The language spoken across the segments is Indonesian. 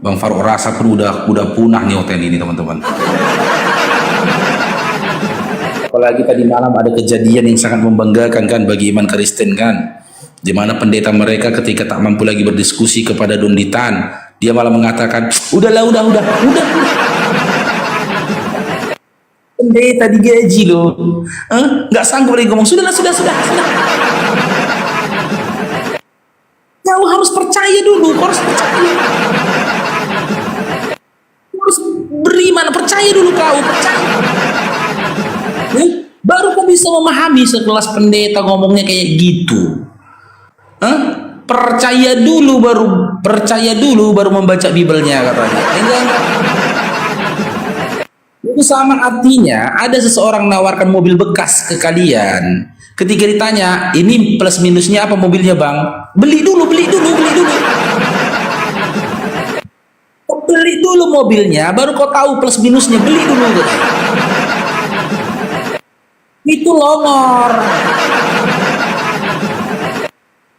Bang Faruk rasa pun udah punah nih hotel ini teman-teman. Apalagi tadi malam ada kejadian yang sangat membanggakan kan bagi iman Kristen kan, di mana pendeta mereka ketika tak mampu lagi berdiskusi kepada Donditan, dia malah mengatakan udah. Pendeta digaji loh, nggak sanggup lagi ngomong, sudah. Kau harus percaya dulu, kau harus percaya. Kau harus beriman, percaya dulu kau, percaya. Baru kau bisa memahami sekelas pendeta ngomongnya kayak gitu. Percaya dulu baru membaca Bibelnya katanya. Enggak. Itu sama artinya ada seseorang menawarkan mobil bekas ke kalian. Ketika ditanya, ini plus minusnya apa mobilnya bang? Beli dulu. Beli dulu mobilnya, baru kau tahu plus minusnya. Beli dulu. Itu longor.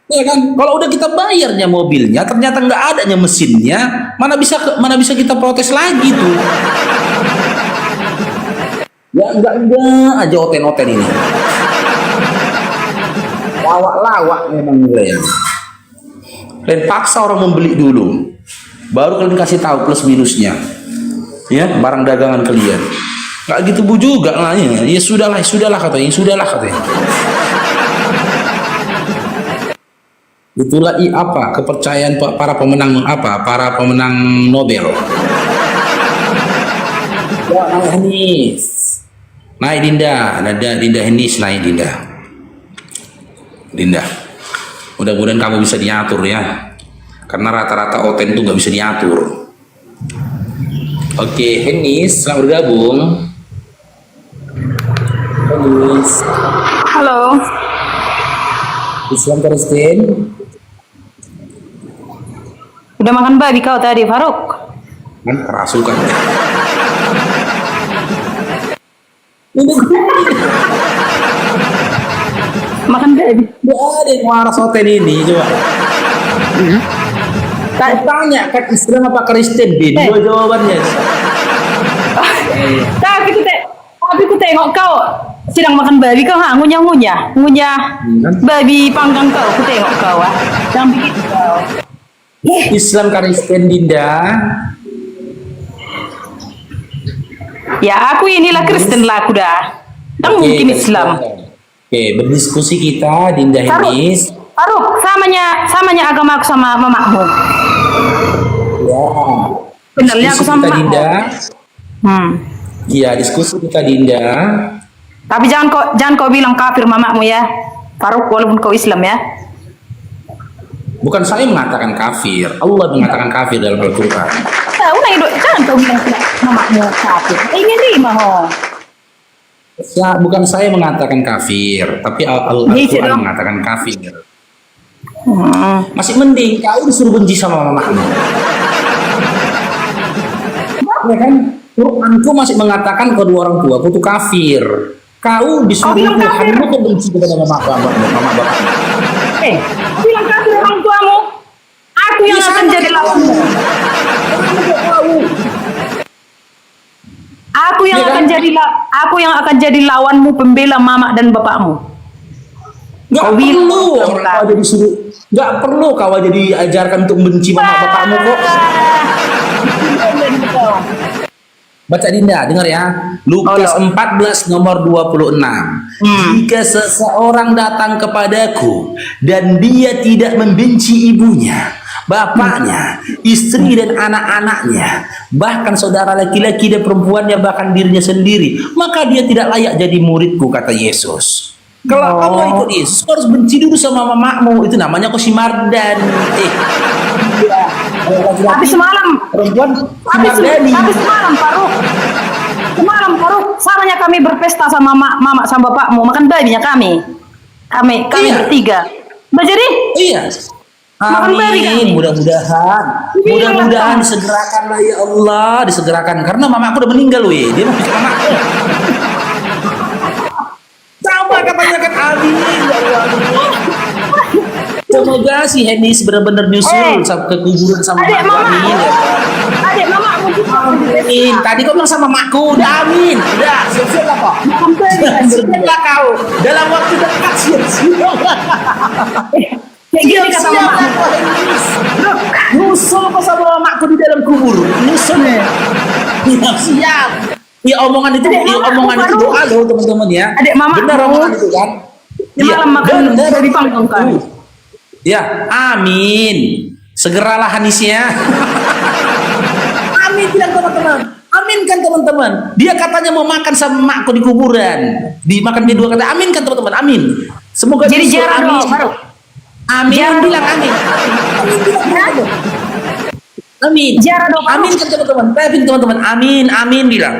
Ya kan? Kalau udah kita bayarnya mobilnya, ternyata nggak adanya mesinnya, mana bisa kita protes lagi tuh? Ya enggak aja oten ini. Lawak memang ya. Kalian paksa orang membeli dulu, baru kalian kasih tahu plus minusnya. Ya, barang dagangan kalian. Nggak gitu bu juga lah ya. Ya sudahlah katanya. Itulah kepercayaan para pemenang Nobel. Ya, Henis. Naik Dinda Henis, naik Dinda. Mudah-mudahan kamu bisa diatur ya. Karena rata-rata oten itu nggak bisa diatur. Oke, Henis, selamat bergabung. Henis. Halo. Islam Kristen. Udah makan babi kau tadi, Faruk? Kan kerasukan. Makan babi. Gak ada yang waras hotel ini coba. Tanya kan Islam apa Kristen, Bin? Dua jawabannya. Tapi ku tengok kau sedang makan babi, kau ngunyah babi panggang kau. Ku tengok kau jangan begitu kau. Islam Kristen, Dinda. Ya aku inilah Kristen lah aku dah. Tak mungkin Islam. Oke, berdiskusi kita Dinda Henis. Faruk, samanya agama aku sama mamamu. Ya. Benarnya aku sama Dinda. Iya, diskusi kita Dinda. Tapi jangan kau bilang kafir mamamu ya, Faruk, walaupun kau Islam ya. Bukan saya mengatakan kafir, Allah mengatakan kafir dalam Al-Quran. Jangan kau bilang mamamu kafir. Ingin terima Ya, bukan saya mengatakan kafir, tapi Al-Quran mengatakan kafir. Masih mending kau disuruh benci sama mamamu. Ya kan? Quranku masih mengatakan kedua orang tua aku tuh kafir. Kau disuruh Tuhanmu tuh benci kepada mama bapakmu. Bilang kafir orang tuamu. Aku yang akan jadi lawanmu. Aku yang akan jadi lawanmu, pembela mama dan bapakmu. Gak perlu kau aja diajarkan untuk benci mama bapakmu kok. Baca Dinda, dengar ya. Lukas 14 nomor 26. Jika seseorang datang kepadaku dan dia tidak membenci ibunya, bapaknya, istri dan anak-anaknya, bahkan saudara laki-laki dan perempuannya, bahkan dirinya sendiri, maka dia tidak layak jadi muridku, kata Yesus. Kalau kamu ikut Yesus, kau harus benci dulu sama mamamu. Itu namanya kau si Mardan. Tapi semalam Faruk, samanya kami berpesta sama mama sama bapakmu, makan babinya kami bertiga. Jadi iya. Amin. Mudah-mudahan disegerakanlah ya Allah, disegerakan karena mamaku udah meninggal weh. Dia mau bikin mamaku. Sama katanya kan amin ya Allah. Semoga si Henis benar-benar nyusul ke kuburan sama mamaku, amin ya. amin. Tadi kau bilang sama makku, udah amin. Udah, siap-siap lah kok. Siap-siap lah kau. Dalam waktu dekat siap-siap. Kayak gini kata Siap-siap mama. lah kau, Henis. Nyusul kau sama makku di dalam kubur. Nyusul ya. Siap. Ya omongan itu doa loh teman-teman ya. Adik mama. Benar omongan itu kan. Dia malam makan dari panggung kan. Ya, amin. Segeralah Hanisnya. Amin bilang teman-teman. Amin kan teman-teman. Dia katanya mau makan sama makku di kuburan. Dimakan dia 2 kata. Amin kan teman-teman. Amin. Semoga Jadi nyusul, jarang amin. dong, baru. Amin Jarang. bilang amin. Amin. Jarang dong, baru. Amin kan teman-teman. Typing teman-teman. Amin, amin bilang.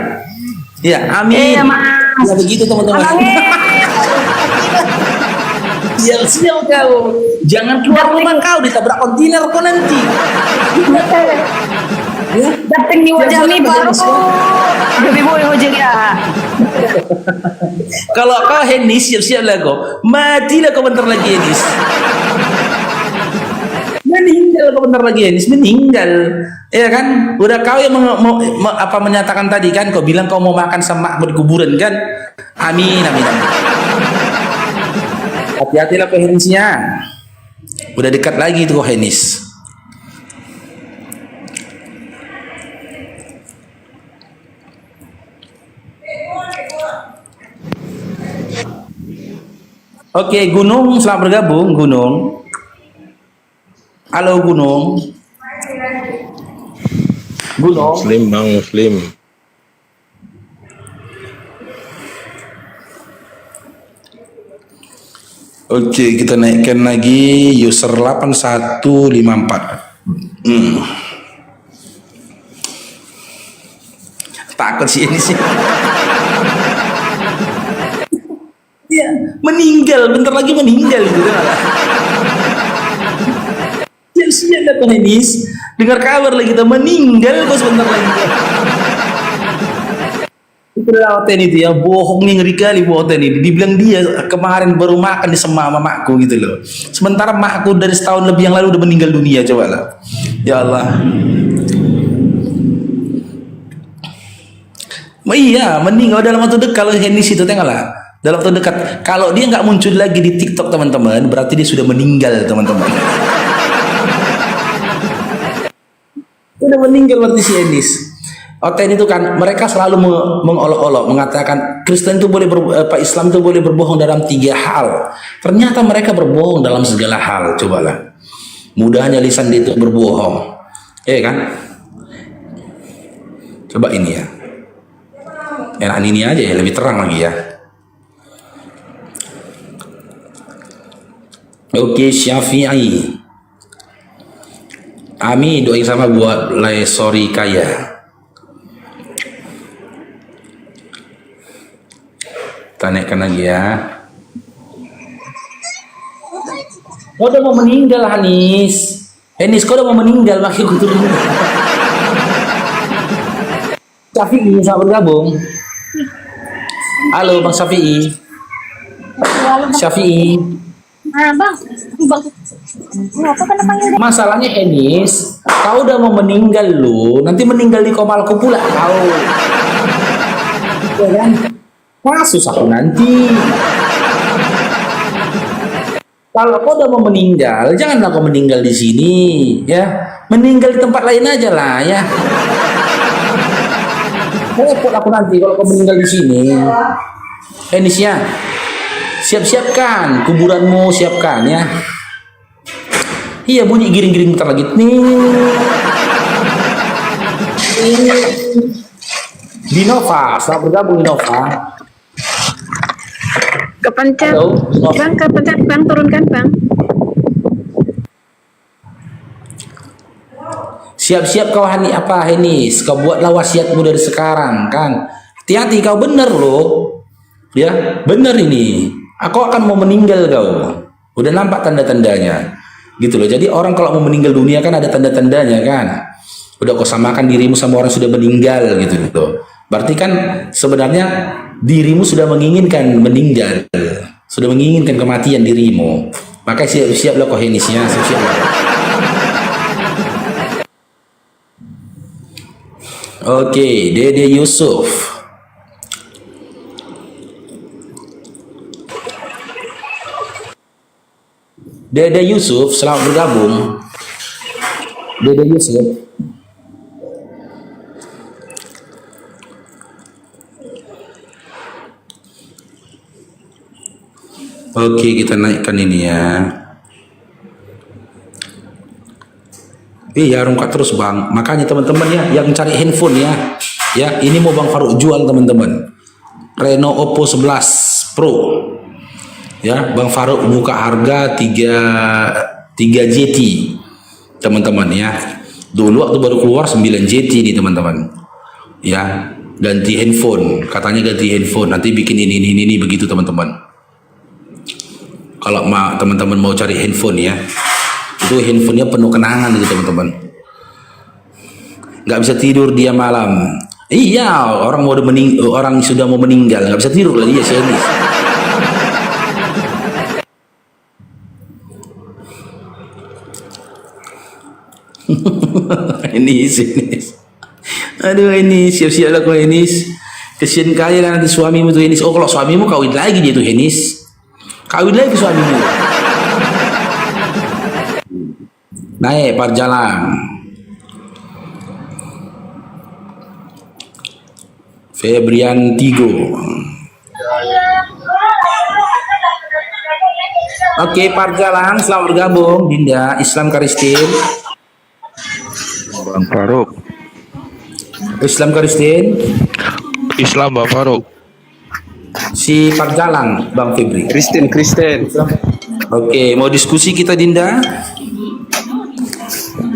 Ya, amin. Iya, Mas. Ya begitu teman-teman. Sial-sial kau. Jangan keluar rumah kau, ditabrak kontainer kau nanti. Ya. Datang di wajah mi baru. Lebih boleh wajah ya. Kalau kau Henis, siap-siap lah kau. Matilah kau bentar lagi Henis. Meninggal kau bentar lagi Henis, meninggal. Ya kan? Udah kau yang menyatakan tadi kan, kau bilang kau mau makan sama di kuburan kan? Amin, amin, amin. Hati-hatilah kau Henisnya. Udah dekat lagi itu kau Henis. Oke, Gunung, selamat bergabung, Gunung. Halo, Gunung. Gunung. Muslim bang, Muslim. Oke, kita naikkan lagi user 8154. Takut sih ini sih. Ya, meninggal, bentar lagi meninggal gitu. Siap-siap dah Tuhan Henis. Dengar kabar lagi kita meninggal kok sebentar lagi. Itu Lauten itu ya, bohong nih, ngeri kali Lauten ini. Dibilang dia kemarin baru makan di sama makku gitu loh. Sementara makku dari setahun lebih yang lalu udah meninggal dunia, coba lah. Ya Allah. Iya, meninggal dalam waktu dekat. Kalau Henis itu tengoklah. Dalam waktu dekat. Kalau dia nggak muncul lagi di TikTok teman-teman, berarti dia sudah meninggal teman-teman. Udah meninggal berarti si Henis. Oten itu kan mereka selalu mengolok-olok mengatakan Kristen itu boleh Islam itu boleh berbohong dalam 3 hal. Ternyata mereka berbohong dalam segala hal. Cobalah. Mudahnya lisan dia itu berbohong. Kan? Coba ini ya. Enak ini aja ya, lebih terang lagi ya. Oke, Syafi'i. Ami doain sama buat Sorry Kaya. Tanyakan lagi ya. Kau udah mau meninggal Hanis. Henis kau udah mau meninggal, makanya gue turun. Syafi'i sama bergabung. Halo Bang Syafi'i. Syafi'i. Bang, apa kena panggil? Masalahnya Henis, kau udah mau meninggal lu, nanti meninggal di komalku pula kau. Ya kan? Susah aku nanti. Kalau kau udah mau meninggal, janganlah kau meninggal di sini, ya. Meninggal di tempat lain aja lah, ya. Repot aku nanti kalau kau meninggal di sini. Henis ya. Siap-siapkan kuburanmu, siapkan ya. Iya, bunyi giring-giring bentar lagi nih. Dinova, selamat bergabung Dinova. Kepencet. Halo, Bang, kepencet bang, turunkan bang. Siap-siap kau Henis, kau buatlah wasiatmu dari sekarang kan. Hati-hati kau, bener loh. Ya, bener ini. Aku akan mau meninggal kau. Udah nampak tanda-tandanya. Gitu loh. Jadi orang kalau mau meninggal dunia kan ada tanda-tandanya kan. Udah kau samakan dirimu sama orang sudah meninggal gitu. Berarti kan sebenarnya dirimu sudah menginginkan meninggal. Sudah menginginkan kematian dirimu. Maka siap-siaplah kau Henisnya, siap-siaplah. Oke, Dede Yusuf. Dede Yusuf, selamat bergabung. Dede Yusuf. Oke, kita naikkan ini ya. Iya, rungkat terus bang. Makanya teman-teman ya, yang cari handphone ya, ya ini mau Bang Faruk jual teman-teman. Reno Oppo 11 Pro. Ya, Bang Faruk buka harga 3 JT teman-teman ya. Dulu waktu baru keluar 9 JT nih teman-teman. Ya, ganti handphone, katanya ganti handphone. Nanti bikin ini begitu teman-teman. Kalau teman-teman mau cari handphone ya, itu handphonenya penuh kenangan gitu teman-teman. Nggak bisa tidur dia malam. Iya, orang sudah mau meninggal nggak bisa tidur lah dia serius. Ini. Aduh ini siap-siap lah kau Enis. Kesian kali lah nanti suamimu tuh Enis. Oh kalau suamimu kawin lagi dia tuh Enis. Kawin lagi suamimu. Naik Parjalang. Febrian Tigo. Oke Parjalang, selamat bergabung. Dinda Islam Karistin. Bang Faruk. Islam Karistin. Islam Bang Faruk. Si Parjalang, Bang Febri. Kristen. Oke, mau diskusi kita Dinda?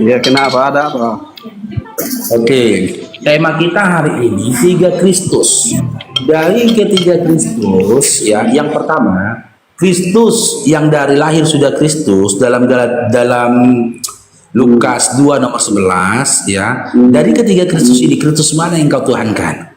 Ya kenapa, ada apa? Oke, tema kita hari ini 3 Kristus. Dari ketiga Kristus, ya, yang pertama Kristus yang dari lahir sudah Kristus dalam Lukas 2 nomor 11 ya. Dari ketiga Kristus ini Kristus mana yang kau tuhankan?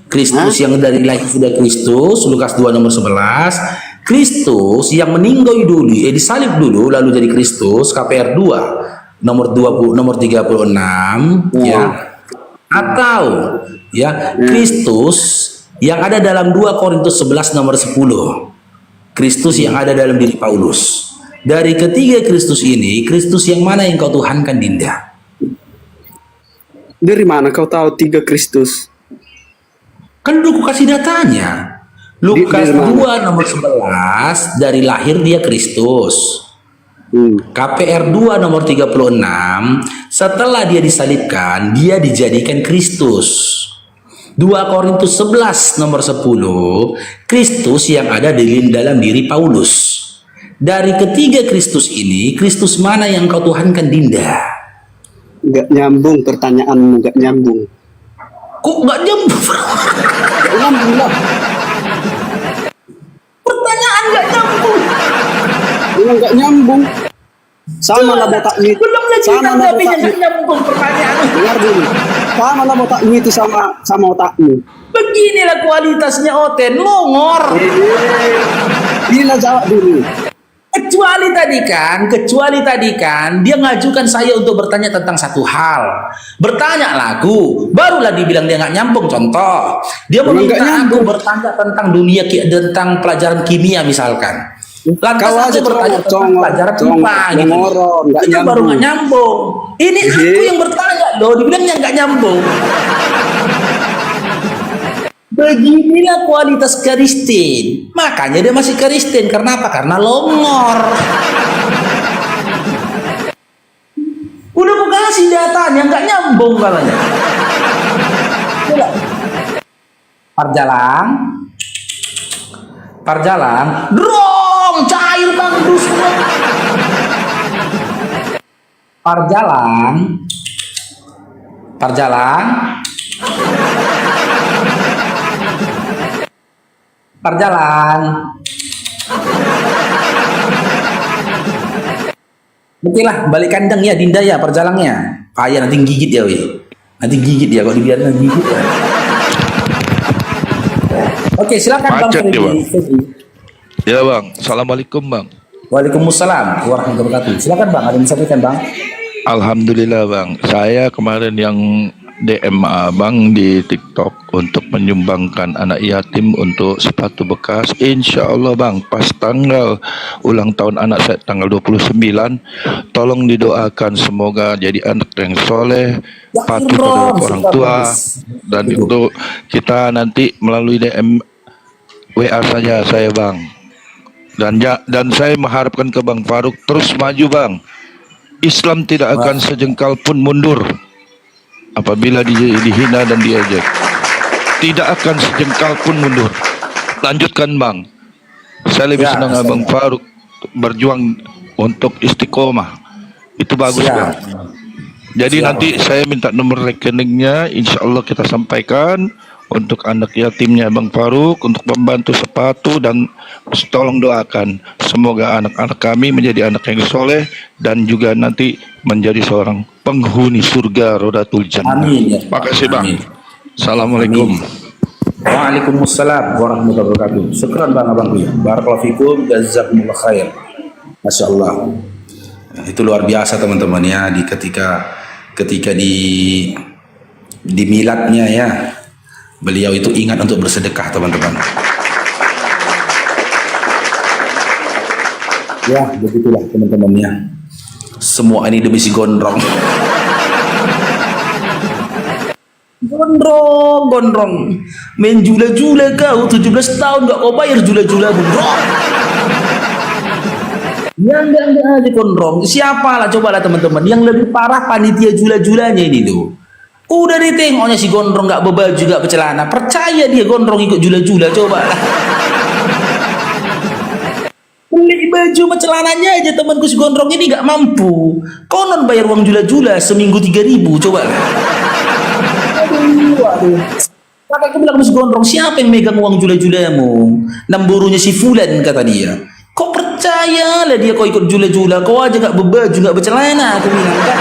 Kristus yang dari lahir sudah Kristus, Lukas 2 nomor 11. Kristus yang meninggal dulu, disalib dulu lalu jadi Kristus, KPR 2 nomor 36 ya. Atau ya Kristus yang ada dalam 2 Korintus 11 nomor 10. Kristus yang ada dalam diri Paulus. Dari ketiga Kristus ini, Kristus yang mana yang kau tuhankan Dinda? Dari mana kau tahu 3 Kristus? Kan dulu kasih datanya. Lukas 2 nomor 11 dari lahir dia Kristus. KPR 2 nomor 36 setelah dia disalibkan dia dijadikan Kristus. 2 Korintus 11 nomor 10 Kristus yang ada dalam diri Paulus. Dari ketiga Kristus ini Kristus mana yang kau tuhankan Dinda? Nggak nyambung pertanyaanmu, nggak nyambung. Kok nggak nyambung? Nyambung lah. Pertanyaan nggak nyambung. Nggak nyambung. Sama lah botaknya. Belum lagi ditanggapinya nggak nyambung pertanyaan. Dengar dulu. Sama lah botaknya itu sama otakmu. Beginilah kualitasnya Oten, mongor. Bila jawab dulu. Kecuali tadi kan dia ngajukan saya untuk bertanya tentang satu hal. Bertanya lagu, barulah dibilang dia nggak nyambung. Contoh, dia meminta aku bertanya tentang tentang pelajaran kimia misalkan. Lantas aku bertanya tentang pelajaran IPA gitu. Itu baru nggak nyambung. Ini aku yang bertanya loh, dibilangnya nggak nyambung. Beginilah kualitas Kristen. Makanya dia masih Kristen. Karena apa? Karena longor. Udah aku kasih datanya, nggak nyambung katanya. Parjalang, drong, cair bang, Parjalang. Betul lah, balik kandang ya Dinda ya Parjalangnya. Ayah nanti gigit ya weh. Nanti gigit ya, kalau dibiarin gigit ya. Oke, silakan Bang Febri. Ya Bang, Assalamualaikum Bang. Waalaikumsalam warahmatullahi wabarakatuh. Silakan Bang, ada yang disampaikan Bang. Alhamdulillah Bang, saya kemarin yang DM abang di TikTok untuk menyumbangkan anak yatim untuk sepatu bekas. Insya Allah bang, pas tanggal ulang tahun anak saya tanggal 29, tolong didoakan semoga jadi anak yang soleh, patuh terhadap orang tua, dan itu kita nanti melalui DM WA saja saya bang. Dan saya mengharapkan ke Bang Faruk terus maju bang. Islam tidak akan sejengkal pun mundur apabila dihina dan diejek. Tidak akan sejengkal pun mundur. Lanjutkan bang. Saya lebih senang Abang Faruk berjuang untuk istiqomah. Itu bagus bang. Jadi nanti saya minta nomor rekeningnya, insya Allah kita sampaikan untuk anak yatimnya Bang Faruk, untuk membantu sepatu, dan tolong doakan semoga anak-anak kami menjadi anak yang soleh dan juga nanti menjadi seorang penghuni surga Rodatul Jannah. Amin. Makasih bang. Amin. Assalamualaikum. Waalaikumsalam warahmatullahi wabarakatuh. Syukran bang abang. Barakallahu fikum, jazakumullah khair. Masya Allah. Itu luar biasa teman-teman ya, ketika di miladnya ya, beliau itu ingat untuk bersedekah teman-teman. Ya begitulah teman-temannya. Semua ini demi si gondrong. Gondrong main jula-jula kau 17 tahun gak kau bayar jula-jula gondrong. Yang enggak aja gondrong. Siapa lah, cobalah teman-teman yang lebih parah panitia jula-julanya ini tuh. Udah ditengoknya si gondrong gak berbaju gak bercelana, percaya dia gondrong ikut jula-jula. Coba lah. Beli baju sama celananya aja temanku si gondrong ini gak mampu. Konon bayar uang jula-jula seminggu 3.000. Coba lah. Aduh. Kakakku bilang sama si gondrong, siapa yang megang uang jula-julamu? Namburunya si Fulan kata dia. Kok percayalah dia kau ikut jula-jula, kau aja gak berbaju gak bercelana, aku bilang kan.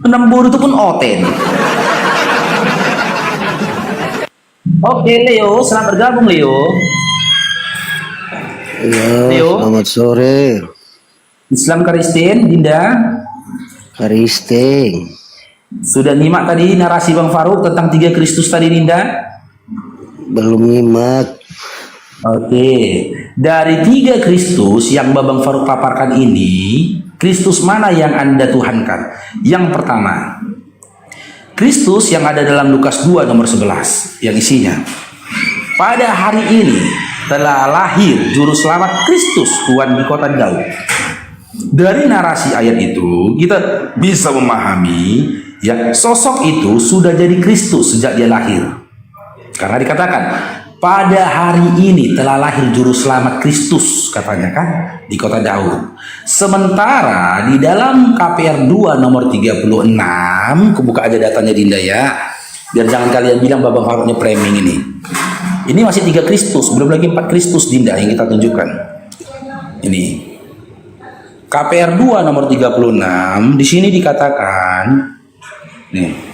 Nambur itu pun oten. Oke Leo, selamat bergabung Leo. Ya, Leo. selamat sore. Islam Kristen, Dinda. Karisting. Sudah nyimak tadi narasi Bang Faruk tentang 3 Kristus tadi Dinda? Belum nyimak. Oke, dari 3 Kristus yang Babang Faruk paparkan ini, Kristus mana yang Anda tuhankan? Yang pertama, Kristus yang ada dalam Lukas 2 nomor 11, yang isinya, pada hari ini telah lahir Juru Selamat Kristus Tuhan di kota Daud. Dari narasi ayat itu, kita bisa memahami ya, sosok itu sudah jadi Kristus sejak dia lahir. Karena dikatakan, pada hari ini telah lahir Juru Selamat Kristus, katanya kan, di kota Daud. Sementara di dalam KPR 2 nomor 36, kebuka aja datanya Dinda ya, biar jangan kalian bilang Babang Faruknya framing ini. Ini masih 3 Kristus, belum lagi 4 Kristus Dinda yang kita tunjukkan. Ini KPR 2 nomor 36, di sini dikatakan, nih,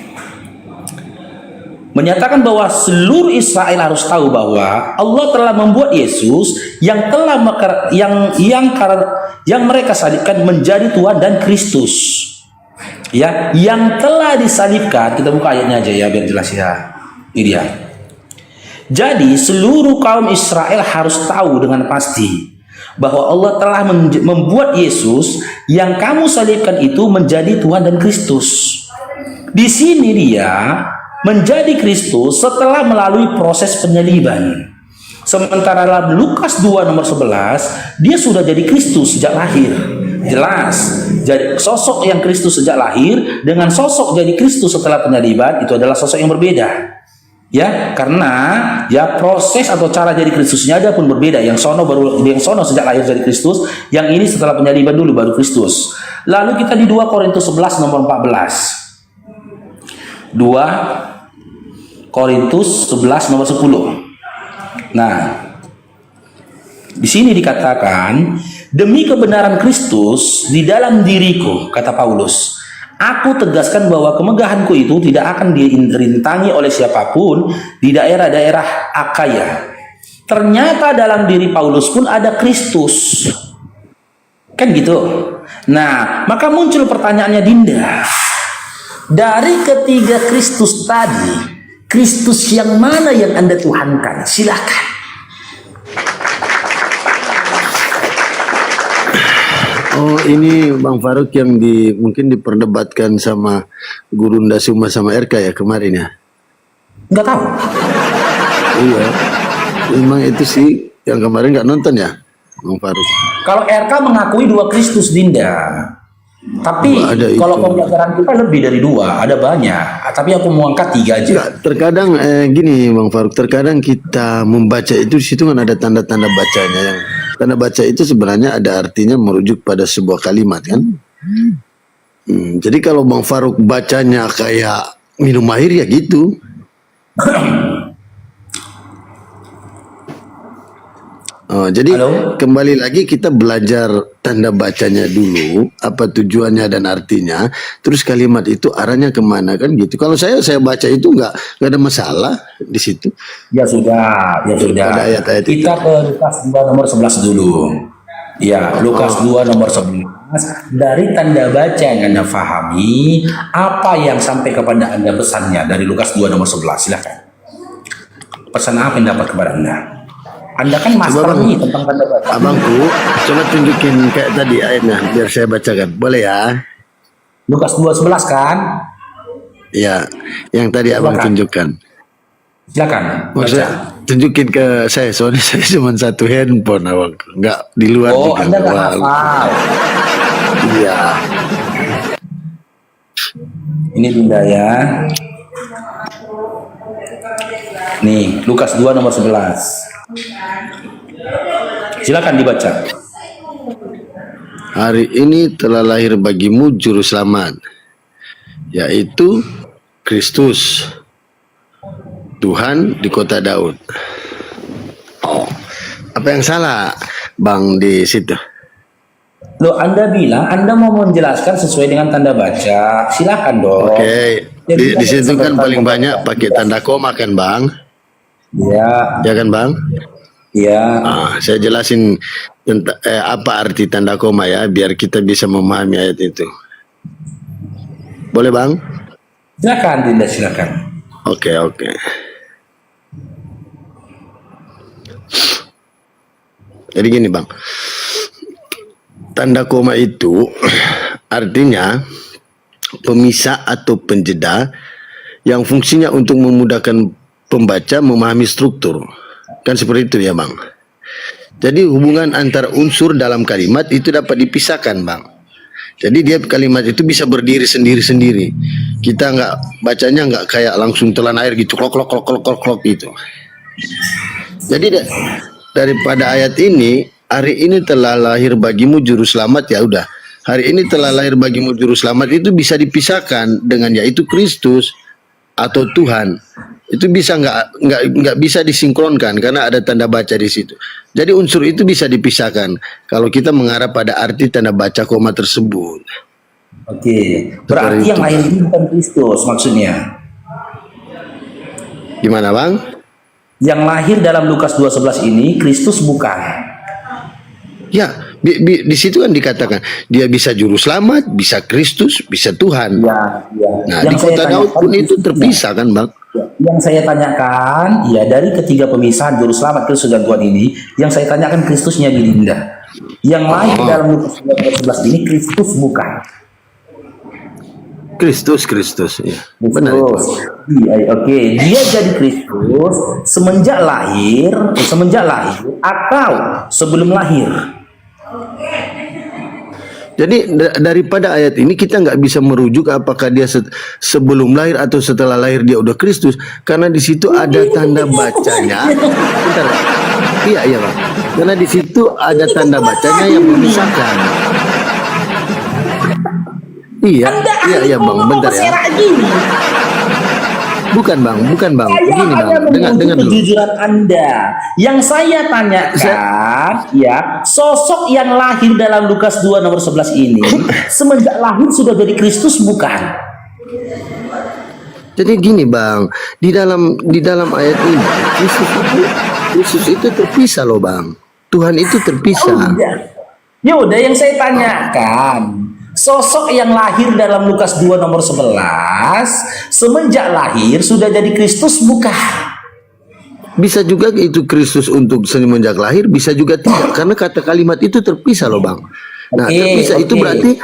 menyatakan bahwa seluruh Israel harus tahu bahwa Allah telah membuat Yesus yang telah yang mereka salibkan menjadi Tuhan dan Kristus. Ya, yang telah disalibkan, kita buka ayatnya aja ya biar jelas ya. Ini dia. Jadi seluruh kaum Israel harus tahu dengan pasti bahwa Allah telah membuat Yesus yang kamu salibkan itu menjadi Tuhan dan Kristus. Di sini dia menjadi Kristus setelah melalui proses penyaliban. Sementara dalam Lukas 2 nomor 11, dia sudah jadi Kristus sejak lahir. Jelas, jadi sosok yang Kristus sejak lahir dengan sosok jadi Kristus setelah penyaliban itu adalah sosok yang berbeda. Ya, karena ya proses atau cara jadi Kristusnya aja pun berbeda. Yang sono sejak lahir jadi Kristus, yang ini setelah penyaliban dulu baru Kristus. Lalu kita di 2 Korintus 11 nomor 14. 2 Korintus 11 nomor 10. Nah, di sini dikatakan, demi kebenaran Kristus di dalam diriku, kata Paulus, aku tegaskan bahwa kemegahanku itu tidak akan dirintangi oleh siapapun di daerah-daerah Akaya. Ternyata dalam diri Paulus pun ada Kristus. Kan gitu. Nah, maka muncul pertanyaannya Dinda. Dari ketiga Kristus tadi, Kristus yang mana yang Anda tuhankan? Silakan. Oh, ini Bang Faruk yang mungkin diperdebatkan sama Gurunda Suma sama RK ya kemarin ya? Nggak tahu. Iya, memang itu sih yang kemarin nggak nonton ya, Bang Faruk. Kalau RK mengakui 2 Kristus, Dinda. Tapi Ada kalau itu. pembelajaran kita lebih dari 2, ada banyak. Tapi aku mau angkat 3 aja. Enggak, terkadang gini Bang Faruk, terkadang kita membaca itu di situ kan ada tanda-tanda bacanya yang tanda baca itu sebenarnya ada artinya merujuk pada sebuah kalimat kan. Jadi kalau Bang Faruk bacanya kayak minum air ya gitu. Oh, jadi Halo? kembali lagi kita belajar tanda bacanya dulu, apa tujuannya dan artinya, terus kalimat itu arahnya kemana kan gitu. Kalau saya baca itu nggak ada masalah di situ. Ya sudah, ya sudah. Ada ayat-ayat itu. Kita ke Lukas 2 nomor 11 dulu. Ya, Lukas 2 nomor 11. Dari tanda baca yang Anda pahami, apa yang sampai kepada Anda pesannya dari Lukas 2 nomor 11? Silakan. Pesan apa yang dapat kepada Anda? Anda kan master Bang. nih tentang tanda baca. Abangku, coba tunjukin kayak tadi ayatnya biar saya bacakan. Boleh ya? Lukas 2:11 kan? Ya, yang tadi abang Silakan. tunjukkan. Silakan. Maksudnya Baca. tunjukin ke saya, soalnya saya cuma satu handphone abang, nggak di luar Oh, juga. Anda nggak Wah, hafal. iya. Ini Dinda ya. Nih, Lukas 2 nomor 11. Silakan dibaca. Hari ini telah lahir bagimu juru selamat, yaitu Kristus, Tuhan di kota Daud. Oh, apa yang salah, Bang, di situ? Loh, Anda bilang Anda mau menjelaskan sesuai dengan tanda baca. Silakan dong. Oke, di situ kan paling banyak pakai tanda koma kan, Bang? Ya, Ya kan, Bang? ya. Saya jelasin tentang apa arti tanda koma ya, biar kita bisa memahami ayat itu. Boleh, Bang? Silakan Dinda, silakan. Oke. Jadi gini, Bang. Tanda koma itu artinya pemisah atau penjeda yang fungsinya untuk memudahkan pembaca memahami struktur. Kan seperti itu ya, Bang. Jadi hubungan antar unsur dalam kalimat itu dapat dipisahkan, Bang. Jadi dia kalimat itu bisa berdiri sendiri-sendiri. Kita nggak bacanya nggak kayak langsung telan air gitu, klok gitu. Jadi daripada ayat ini, hari ini telah lahir bagimu juru selamat, ya udah. Hari ini telah lahir bagimu juru selamat itu bisa dipisahkan dengan yaitu Kristus atau Tuhan. Itu bisa nggak bisa disinkronkan karena ada tanda baca di situ. Jadi unsur itu bisa dipisahkan kalau kita mengarah pada arti tanda baca koma tersebut. Oke. Berarti yang lahir ini bukan Kristus maksudnya. Gimana, Bang? Yang lahir dalam Lukas 2:11 ini Kristus bukan. Ya, di situ kan dikatakan dia bisa juru selamat, bisa Kristus, bisa Tuhan. Ya. Nah, di kota Daud pun itu terpisah kan, Bang? Yang saya tanyakan, ya dari ketiga pemisahan juru selamat Kristus dan Tuhan ini, yang saya tanyakan Kristusnya Dinda. Yang lahir dalam Lukas 2:11 ini Kristus bukan. Kristus, ya. Benar itu. Iya, oke. Dia jadi Kristus semenjak lahir atau sebelum lahir. Jadi daripada ayat ini kita nggak bisa merujuk apakah dia sebelum lahir atau setelah lahir dia udah Kristus, karena di situ ada tanda bacanya. Bentar, iya Bang. Karena di situ ada tanda bacanya yang memisahkan. Iya Bang. Bentar ya. Bukan bang. Begini bang, dengar dulu. Kejujuran Anda. Yang saya tanyakan, ya, sosok yang lahir dalam Lukas 2 nomor 11 ini semenjak lahir sudah jadi Kristus bukan? Jadi gini bang, di dalam ayat ini Kristus itu terpisah loh bang. Tuhan itu terpisah. Ya udah, yang saya tanyakan, sosok yang lahir dalam Lukas 2 nomor 11 semenjak lahir sudah jadi Kristus bukan? Bisa juga itu Kristus untuk semenjak lahir, bisa juga tidak, karena kata kalimat itu terpisah loh Bang. Nah, terpisah itu berarti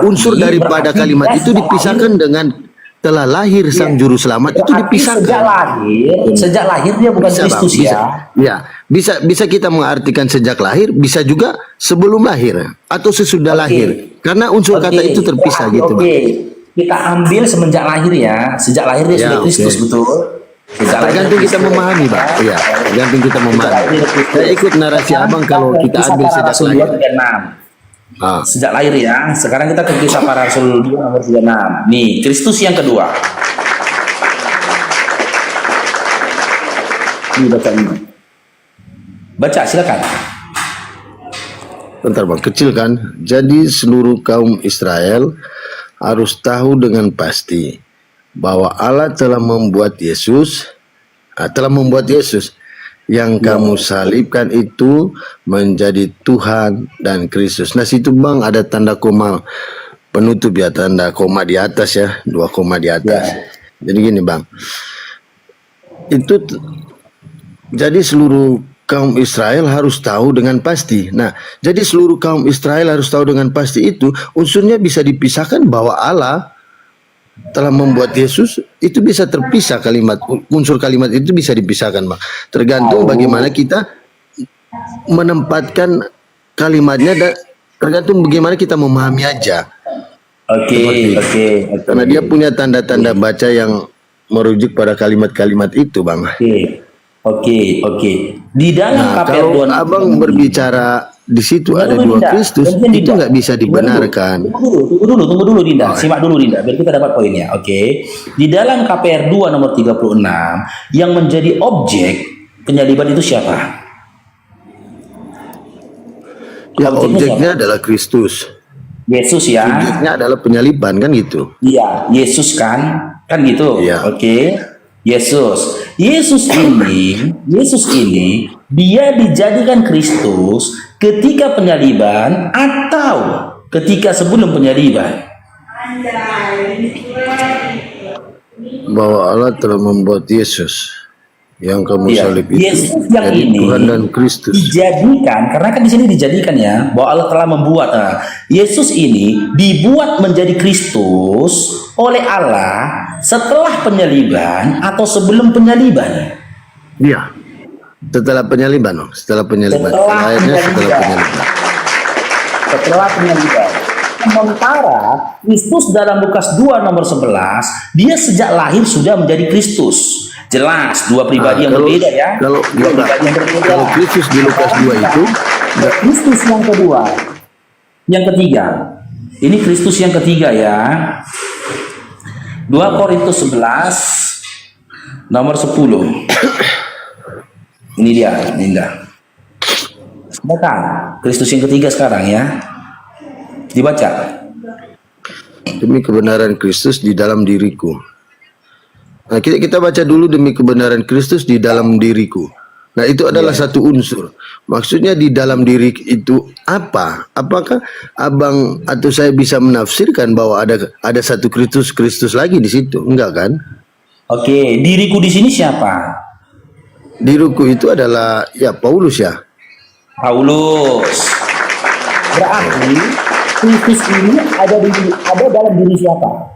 unsur daripada kalimat itu dipisahkan dengan telah lahir sang juru selamat, itu dipisahkan. Sejak lahir dia bukan Bisa, Bang, Kristus bisa. ya. Ya, bisa kita mengartikan sejak lahir, bisa juga sebelum lahir atau sesudah lahir. Karena unsur kata itu terpisah gitu, Bang. Kita ambil semenjak lahir ya. Sejak lahir dia sudah Kristus, betul. Tergantung kita memahami, Bang. Iya, tergantung kita memahami. Saya ikut narasi Abang kalau kita ambil sejak lahir. Sejak lahir ya. Sekarang kita ke kisah para rasul 2 nomor 36. Nih, Kristus yang kedua. Ini baca ini. Baca silakan. Bentar Bang, kecil kan? Jadi seluruh kaum Israel harus tahu dengan pasti bahwa Allah telah membuat Yesus yang kamu salibkan itu menjadi Tuhan dan Kristus. Nah situ Bang ada tanda koma penutup ya, tanda koma di atas ya, 2 koma di atas. Jadi gini Bang, itu jadi seluruh kaum Israel harus tahu dengan pasti. Nah, jadi seluruh kaum Israel harus tahu dengan pasti itu unsurnya bisa dipisahkan bahwa Allah telah membuat Yesus, itu bisa terpisah kalimat, unsur kalimat itu bisa dipisahkan Bang. Tergantung bagaimana kita menempatkan kalimatnya dan tergantung bagaimana kita memahami aja. Oke. Karena dia punya tanda-tanda baca yang merujuk pada kalimat-kalimat itu Bang. Oke. Di dalam kalau Abang berbicara di situ ada 2 Kristus, itu nggak bisa dibenarkan. Tunggu dulu Dinda. Simak dulu Dinda, biar kita dapat poinnya. Oke. Di dalam KPR 2 nomor 36 yang menjadi objek penyaliban itu siapa? Ya, objeknya adalah Kristus. Yesus ya. Objeknya adalah penyaliban kan gitu. Iya, Yesus kan gitu. Iya. Oke. Yesus ini dia dijadikan Kristus ketika penyaliban atau ketika sebelum penyaliban? Bahwa Allah telah membuat Yesus yang kamu salib itu Yesus yang jadi ini Tuhan dan Kristus. Dijadikan, karena kan di sini dijadikan ya, bahwa Allah telah membuat. Yesus ini dibuat menjadi Kristus oleh Allah setelah penyaliban atau sebelum penyaliban? Iya. Setelah penyaliban, setelah penyaliban. Setelah penyaliban. Sementara Kristus dalam Lukas 2 nomor 11, dia sejak lahir sudah menjadi Kristus. Jelas, 2 pribadi yang berbeda ya. Kalau Kristus di Lukas 2 itu, Kristus yang kedua, yang ketiga. Ini Kristus yang ketiga ya. 2 Korintus 11 nomor 10. Ini dia, Ninda. Baca Kristus yang ketiga sekarang ya. Dibaca. Demi kebenaran Kristus di dalam diriku. Nah, kita baca dulu demi kebenaran Kristus di dalam diriku. Nah, itu adalah satu unsur. Maksudnya di dalam diri itu apa? Apakah Abang atau saya bisa menafsirkan bahwa ada satu Kristus lagi di situ? Enggak kan? Oke, diriku di sini siapa? Diriku itu adalah ya Paulus ya. Paulus. Berarti Kristus ini ada dalam diri siapa?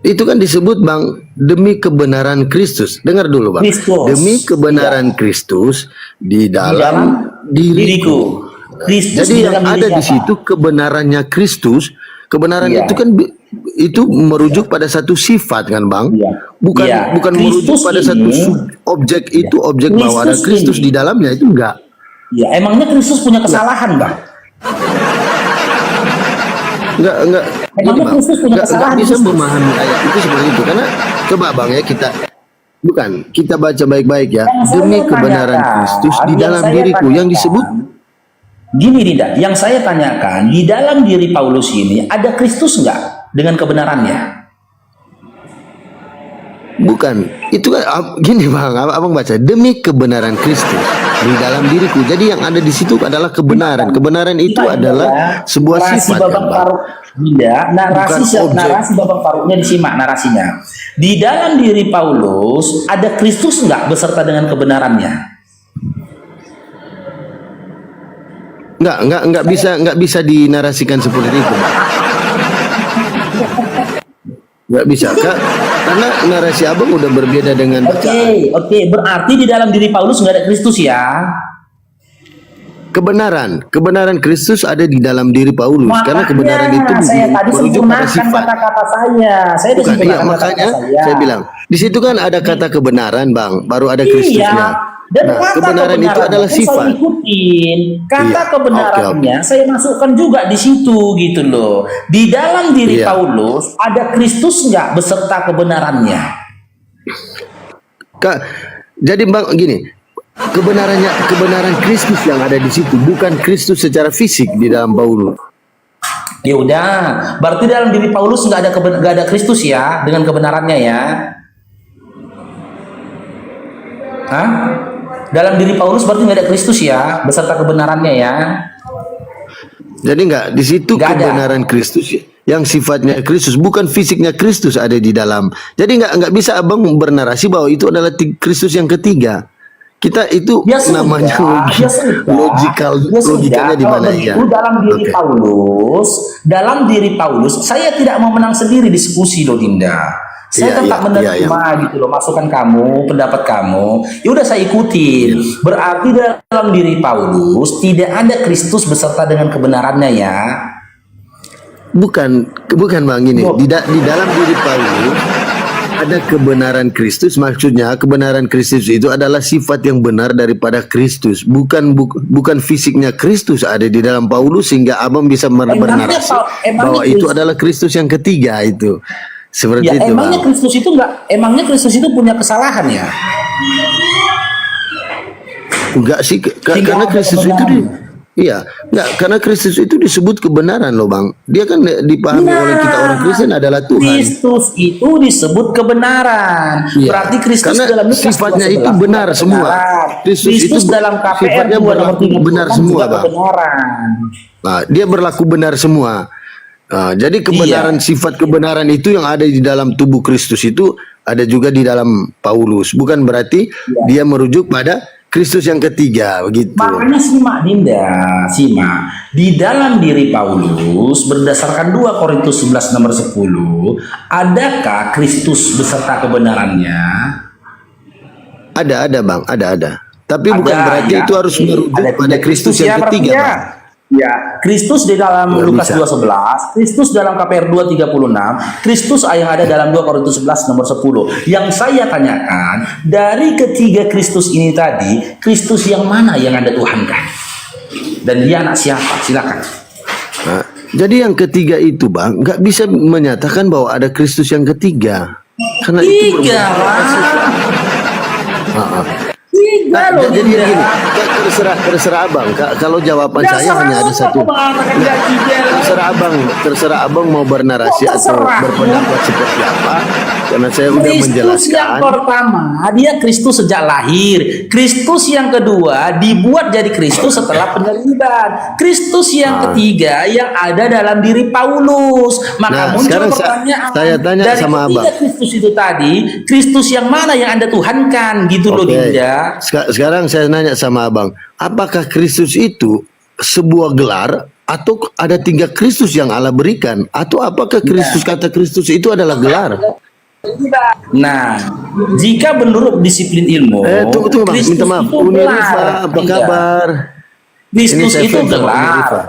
Itu kan disebut Bang, demi kebenaran Kristus. Dengar dulu Bang. Kristus. Demi kebenaran Kristus di dalam diriku. Kristus jadi di yang dalam ada diri di situ kebenarannya Kristus. Kebenaran itu kan itu merujuk pada satu sifat kan Bang? Bukan merujuk pada satu objek itu objek bahwa ada Kristus di dalamnya, itu enggak. Ya, emangnya Kristus punya kesalahan Bang? Enggak. Emangnya Kristus punya kesalahan? Enggak bisa memahami ayat itu seperti itu karena coba Bang ya kita baca baik-baik ya. Demi kebenaran Kristus di dalam diriku yang disebut gini Dinda, yang saya tanyakan, di dalam diri Paulus ini ada Kristus enggak dengan kebenarannya? Bukan, itu kan gini Bang, Abang baca demi kebenaran Kristus. di dalam diriku. Jadi yang ada di situ adalah kebenaran. Kebenaran itu adalah sebuah narasi sifat kan, babak Bang. Faruk. Tidak, narasi Bukan objek. narasi babak Faruknya disimak narasinya. Di dalam diri Paulus ada Kristus enggak beserta dengan kebenarannya? Nggak bisa dinarasikan seperti itu, Bang. Nggak bisa, Kak. Karena narasi abang udah berbeda dengan Oke, berarti di dalam diri Paulus nggak ada Kristus ya? kebenaran Kristus ada di dalam diri Paulus. Karena kebenaran itu saya tadi merujuk pada sempurnakan sifat. kata-kata saya. Saya Bukan, iya, sempurnakan makanya kata-kata saya bilang di situ kan ada kata kebenaran, Bang, baru ada Kristusnya. Iya. Dan Nah, kata kebenaran itu adalah kan sifat. saya ikutin. Kata Iya, kebenarannya saya masukkan juga di situ gitu loh. Di dalam diri Iya. Paulus ada Kristus nggak beserta kebenarannya? Kak, jadi Bang gini, kebenaran Kristus yang ada di situ, bukan Kristus secara fisik di dalam Paulus. Ya udah, berarti dalam diri Paulus nggak ada Kristus ya dengan kebenarannya ya? Hah? Dalam diri Paulus berarti nggak ada Kristus ya beserta kebenarannya ya? Jadi nggak di situ Nggak ada. kebenaran Kristus yang sifatnya Kristus, bukan fisiknya Kristus ada di dalam. Jadi nggak bisa abang bernarasi bahwa itu adalah Kristus yang ketiga. Kita itu Ya sudah, namanya ya sudah. logikanya di Kalau mana begitu, ya? dalam diri Paulus, saya tidak mau menang sendiri diskusi loh Dinda. Saya tetap menerima gitu loh masukan kamu, pendapat kamu. Ya udah saya ikutin. Berarti dalam diri Paulus tidak ada Kristus beserta dengan kebenarannya ya. Bukan Bang ini. Di dalam diri Paulus ada kebenaran Kristus. Maksudnya kebenaran Kristus itu adalah sifat yang benar daripada Kristus, bukan fisiknya Kristus ada di dalam Paulus sehingga abang bisa bernarasi bahwa itu adalah Kristus yang ketiga itu. Seperti Ya itu, emangnya Bang. emangnya Kristus itu punya kesalahan ya? Enggak sih, karena ada Kristus itu karena Kristus itu disebut kebenaran loh, Bang. Dia kan dipahami oleh kita orang Kristen adalah Tuhan. Kristus itu disebut kebenaran. Iya. Berarti Kristus Karena dalam Lukas sifatnya 2:11 itu benar kebenaran. semua. Kristus itu dalam KPR sifatnya 2 nomor berlaku 30 benar kan semua, juga Bang. kebenaran. Nah, dia berlaku benar semua. Nah, jadi kebenaran sifat kebenaran itu yang ada di dalam tubuh Kristus itu ada juga di dalam Paulus. Bukan berarti dia merujuk pada Kristus yang ketiga begitu. Makanya simak Dinda, simak. Di dalam diri Paulus berdasarkan 2 Korintus 11 nomor 10, adakah Kristus beserta kebenarannya? Ada Bang, ada. Tapi bukan Ada, berarti ya. itu harus merujuk Ada pada tiga Kristus ya, yang berarti ketiga, ya. Bang. Ya, Kristus di dalam Nggak Lukas bisa. 2:11, Kristus dalam KPR 2:36, Kristus yang ada dalam 2 Korintus 11 nomor 10. Yang saya tanyakan, dari ketiga Kristus ini tadi, Kristus yang mana yang Anda tuhankan? Dan dia anak siapa? Silakan. Nah, jadi yang ketiga itu, Bang, nggak bisa menyatakan bahwa ada Kristus yang ketiga. Karena itu Tiga Nah, loh, jadi Dinda. gini, terserah abang. Kalau jawaban saya hanya ada satu. Terserah abang mau bernarasi Oh, atau terserah. berpendapat seperti apa. Karena saya udah Kristus yang menjelaskan. pertama, dia Kristus sejak lahir. Kristus yang kedua dibuat jadi Kristus setelah penyaliban. Kristus yang ketiga yang ada dalam diri Paulus. Maka Nah, muncul sekarang pertanyaan saya tanya dari sama ketiga abang. Kristus itu tadi, Kristus yang mana yang Anda tuhankan gitu loh Oke. Dinda. Sekarang saya nanya sama abang, apakah Kristus itu sebuah gelar atau ada 3 Kristus yang Allah berikan, atau apakah Kristus kata Kristus itu adalah gelar? Nah, jika menurut disiplin ilmu, Tunggu Bang, Kristus minta maaf. itu Uni gelar. Rifa, apa Iya. kabar? Kristus Ini saya itu fans sama Uni Rifa. gelar,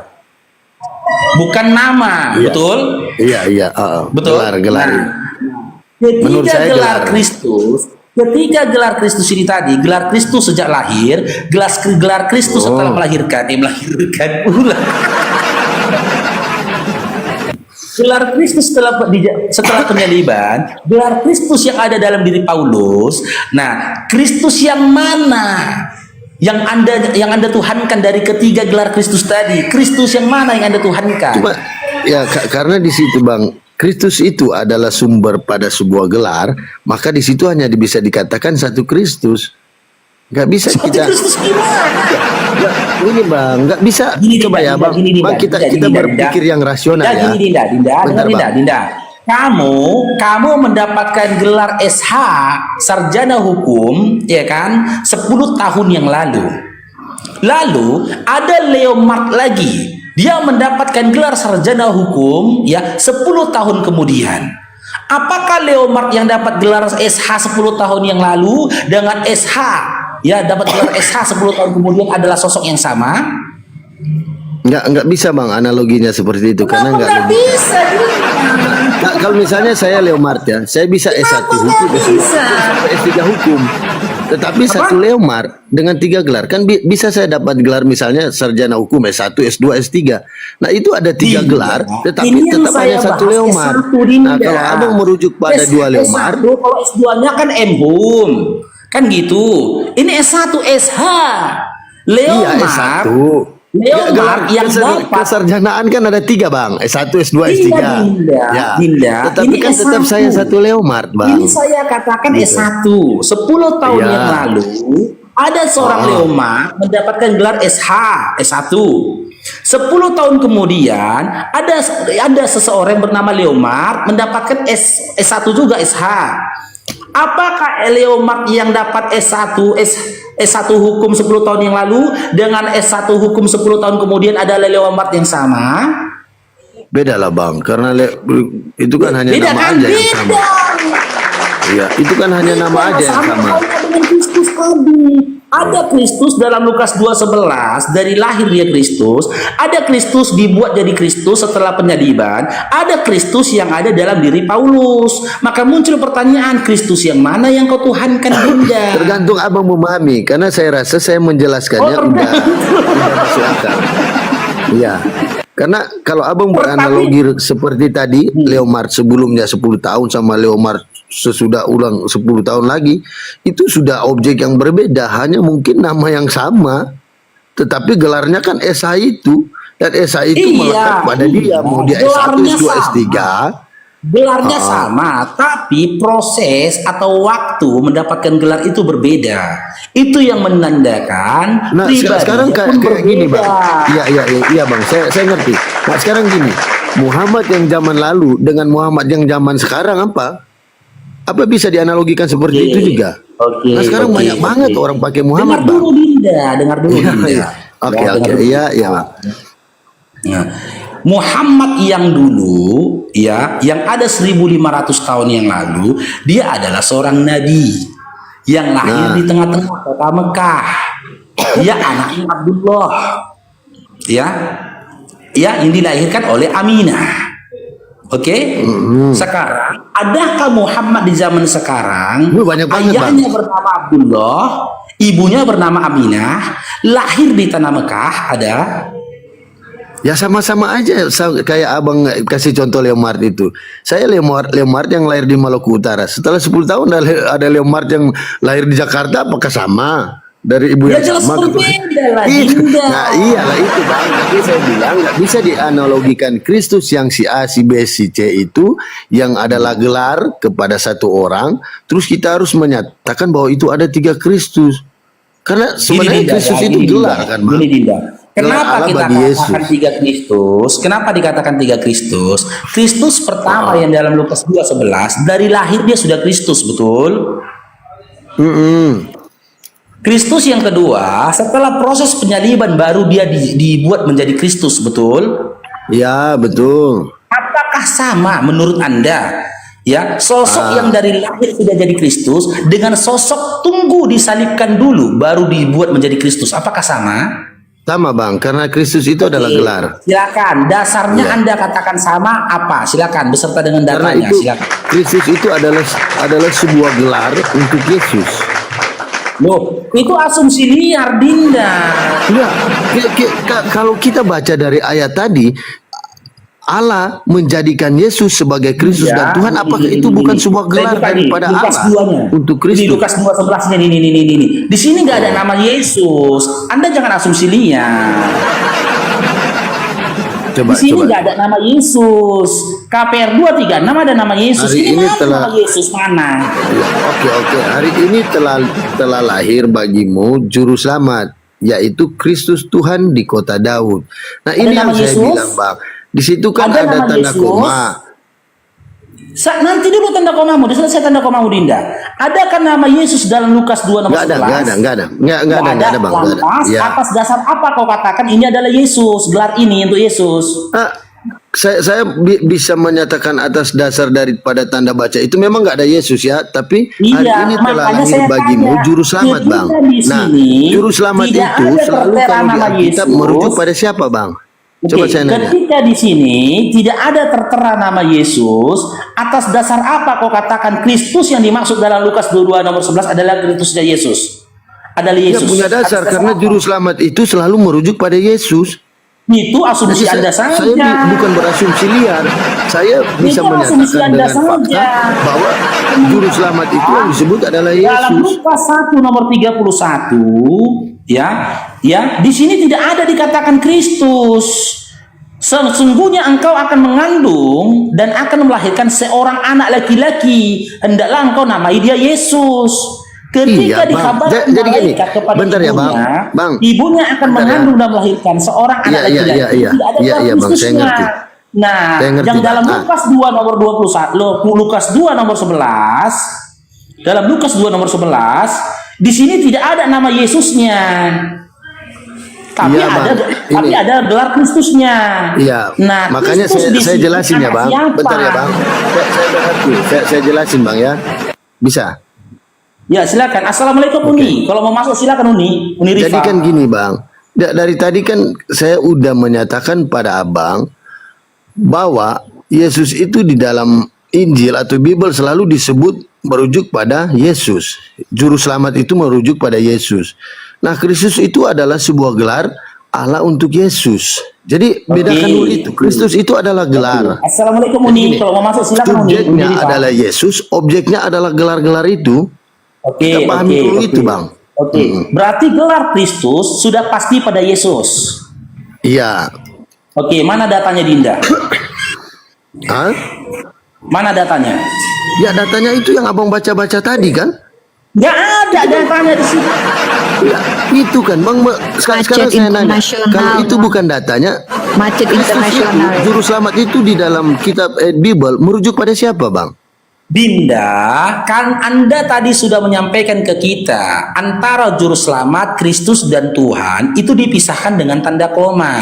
bukan nama, Iya. betul? Iya, Betul. gelar. Nah, Menurut ketiga saya gelar gelar. Kristus ini tadi, gelar Kristus sejak lahir, gelar Kristus setelah melahirkan ulang. Gelar Kristus setelah penyaliban, gelar Kristus yang ada dalam diri Paulus. Nah, Kristus yang mana yang Anda tuhankan dari ketiga gelar Kristus tadi? Kristus yang mana yang Anda tuhankan? Cuma ya karena di situ Bang, Kristus itu adalah sumber pada sebuah gelar, maka di situ hanya bisa dikatakan satu Kristus. Nggak bisa Seperti kita. Kristus gimana? Nggak, ini bang, nggak bisa. Gini, Coba Dinda, ya Dinda, bang, gini, Dinda, bang kita Dinda, kita Dinda, berpikir yang rasional Dinda, ya. gini, Dinda, Bentar, Dinda, Bang. Dinda. Kamu mendapatkan gelar SH sarjana hukum, ya kan, 10 tahun yang lalu. Lalu ada Leomart lagi, dia mendapatkan gelar sarjana hukum ya 10 tahun kemudian. Apakah Leomart yang dapat gelar SH 10 tahun yang lalu dengan SH ya dapat gelar SH 10 tahun kemudian adalah sosok yang sama? Nggak bisa bang analoginya seperti itu karena Kenapa nggak nggak logika. bisa? Nah, kalau misalnya saya Leomart ya, saya bisa S1 hukum, S2 S3 hukum. Tetapi satu Leomart dengan 3 gelar kan bisa saya dapat gelar misalnya sarjana hukum S1, S2, S3. Nah itu ada 3 gelar, tetapi Ini yang tetap hanya saya satu bahas, Leomart. S1, Dinda. Nah kalau abang merujuk pada 2 Leomart, S1, kalau S2-nya kan M.Hum. Kan gitu. Ini S1 SH. iya Leomart. S1. Leomart yang dapat Kesarjanaan kan ada 3 bang, S1, S2, S3. Dinda, Dinda. Tetapi Ini kan tetap S1. saya satu Leomart bang. Ini saya katakan Gitu. S1. 10 tahun Iya. yang lalu ada seorang Leomart mendapatkan gelar SH, S1. 10 tahun kemudian ada seseorang bernama Leomart mendapatkan S1 juga SH. Apakah Leomart yang dapat S1 hukum 10 tahun yang lalu dengan S1 hukum 10 tahun kemudian adalah Leomart yang sama? Beda lah bang, karena itu kan hanya Beda nama kan? aja yang sama. Iya, itu kan hanya nama aja yang sama. halnya dengan Kristus tadi. Ada Kristus dalam Lukas 2:11, dari lahir dia Kristus. Ada Kristus dibuat jadi Kristus setelah penyaliban. Ada Kristus yang ada dalam diri Paulus. Maka muncul pertanyaan, Kristus yang mana yang kau tuhankan, Bunda? Tergantung abang memahami, karena saya rasa saya menjelaskannya udah masuk akal. Iya. Karena kalau abang beranalogi seperti tadi, Leomart sebelumnya 10 tahun sama Leomart sesudah ulang 10 tahun lagi, itu sudah objek yang berbeda, hanya mungkin nama yang sama, tetapi gelarnya kan SH itu, dan SH itu melekat pada dia, mau dia S1, Gelarnya S2, sama. S3. Gelarnya sama, tapi proses atau waktu mendapatkan gelar itu berbeda. Itu yang menandakan Nah sekarang kayak gini bang, iya bang, saya ngerti. Nah sekarang gini, Muhammad yang zaman lalu dengan Muhammad yang zaman sekarang apa bisa dianalogikan seperti itu juga? Nah sekarang banyak banget orang pakai Muhammad Dengar bang. dulu Dinda, dengar dulu Dinda. Oke, iya bang. Nah, Muhammad yang dulu ya, yang ada 1500 tahun yang lalu, dia adalah seorang nabi yang lahir di tengah-tengah kota Mekah. Dia anaknya Abdullah. Ya. Ya, yang dilahirkan oleh Aminah. Oke? Sekarang, adakah Muhammad di zaman sekarang Banyak banget, ayahnya bernama Abdullah, ibunya bernama Aminah, lahir di tanah Mekah, ada? Ya sama-sama aja kayak abang kasih contoh Leomart itu. Saya Leomart yang lahir di Maluku Utara. Setelah 10 tahun ada Leomart yang lahir di Jakarta, apakah sama? Dari ibu yang jelas sama. berbeda lah, Itu. Dinda. Nah iyalah itu bang. Tapi saya bilang nggak bisa dianalogikan Kristus yang si A, si B, si C itu yang adalah gelar kepada satu orang. Terus kita harus menyatakan bahwa itu ada 3 Kristus. Karena sebenarnya Kristus itu gelar kan bang. Gini Dinda. Kenapa Allah kita bagi katakan Yesus. 3 Kristus? Kenapa dikatakan 3 Kristus? Kristus pertama yang dalam Lukas 2:11, dari lahir dia sudah Kristus, betul? Kristus yang kedua, setelah proses penyaliban baru dia dibuat menjadi Kristus, betul? Ya betul. Apakah sama menurut Anda? Ya, sosok yang dari lahir sudah jadi Kristus dengan sosok tunggu disalibkan dulu baru dibuat menjadi Kristus, apakah sama? Sama bang, karena Kristus itu adalah gelar. Silakan, dasarnya Anda katakan sama apa? Silakan beserta dengan Karena datanya. itu Silakan. Kristus itu adalah sebuah gelar untuk Yesus. Loh, itu asumsi liar, Dinda. Enggak, kalau kita baca dari ayat tadi, Allah menjadikan Yesus sebagai Kristus dan Tuhan, apakah itu bukan sebuah gelar daripada Lukas Allah 2-nya. untuk Ini Kristus? Lukas 2:11-nya ini. Di sini nggak ada nama Yesus. Anda jangan asumsi liar. Coba, Di sini coba. nggak ada nama Yesus. KPR 236 ada nama Yesus. Hari ini mana telah- nama Yesus mana? Ya, oke. Hari ini telah lahir bagimu juru selamat, yaitu Kristus Tuhan di kota Daud. Nah, ini yang nama saya Yesus? bilang, Bang. Di situ kan Ada ada nama tanda Yesus? koma. Nanti dulu tanda komamu, udah selesai tanda komamu Dinda. Adakah nama Yesus dalam Lukas 2 nomor 11? Nggak ada, Bang. Nggak ada. Lantas, Ya. atas dasar apa kau katakan ini adalah Yesus? Gelar ini untuk Yesus. Saya bisa menyatakan atas dasar daripada tanda baca itu memang nggak ada Yesus ya, tapi hari Iya, ini telah makanya lahir saya bagimu tanya, juru selamat, ketika Bang. di Nah, sini juru selamat tidak itu ada selalu tertera kalau di nama Alkitab Yesus. merujuk pada siapa, Bang? Coba Oke, saya nanya. ketika di sini tidak ada tertera nama Yesus, atas dasar apa kau katakan Kristus yang dimaksud dalam Lukas 22 nomor 11 adalah Kristusnya Yesus? Adalah Ya Yesus. punya dasar Atas karena apa? juru selamat itu selalu merujuk pada Yesus. Itu asumsi Jadi Anda saja. saya bukan berasumsi liar. Saya bisa Itu asumsi menyatakan Anda dengan fakta saja. bahwa juru selamat itu yang disebut adalah Dalam Yesus. Lukas 1 nomor 31 ya, di sini tidak ada dikatakan Kristus. Sesungguhnya engkau akan mengandung dan akan melahirkan seorang anak laki-laki. Hendaklah engkau namai dia Yesus. Ketika Iya, Bang. dikabarkan Jadi gini, malaikat kepada bentar ya, ibunya, Bang. ibunya akan Bentar ya. mengandung dan melahirkan seorang anak Iya, laki-laki. iya, iya. Tidak ada Iya, gelar iya, Bang, saya Kristusnya. ngerti. Nah, Saya ngerti, yang dalam Bang. Lukas 2 nomor 21, Lukas 2 nomor 11, dalam Lukas 2 nomor 11, di sini tidak ada nama Yesusnya. Tapi Iya, Bang. tapi Ini. ada gelar Kristusnya. Iya, Nah, makanya Kristus di saya sini jelasin ya, anak Bang. siapa? Bentar ya, Bang. Saya udah ngerti. Saya jelasin, Bang ya. Bisa. Ya, silakan. Assalamualaikum Uni. Kalau mau masuk silakan Uni. Uni Rifa. Jadi kan gini, Bang. Dari tadi kan saya udah menyatakan pada Abang bahwa Yesus itu di dalam Injil atau Bible selalu disebut merujuk pada Yesus. Juru selamat itu merujuk pada Yesus. Nah, Kristus itu adalah sebuah gelar Allah untuk Yesus. Jadi bedakan dulu itu. Kristus itu adalah gelar. Assalamualaikum Uni. Gini, Kalau mau masuk silakan Uni. Uni subjeknya Rifa. adalah Yesus, objeknya adalah gelar-gelar itu. Oke, Kita pahami dulu itu, Bang. Oke, berarti gelar Kristus sudah pasti pada Yesus. Iya. Oke, mana datanya Dinda? Hah? Mana datanya? Ya datanya itu yang Abang baca-baca tadi kan? Nggak ada datanya di sini. Ya, itu kan Bang. Sekarang saya nanya, internasional, kalau itu Bang. bukan datanya, Macet Kristus internasional. itu, juru selamat itu di dalam kitab Bible merujuk pada siapa, Bang? Dinda, kan Anda tadi sudah menyampaikan ke kita antara juru selamat Kristus dan Tuhan itu dipisahkan dengan tanda koma.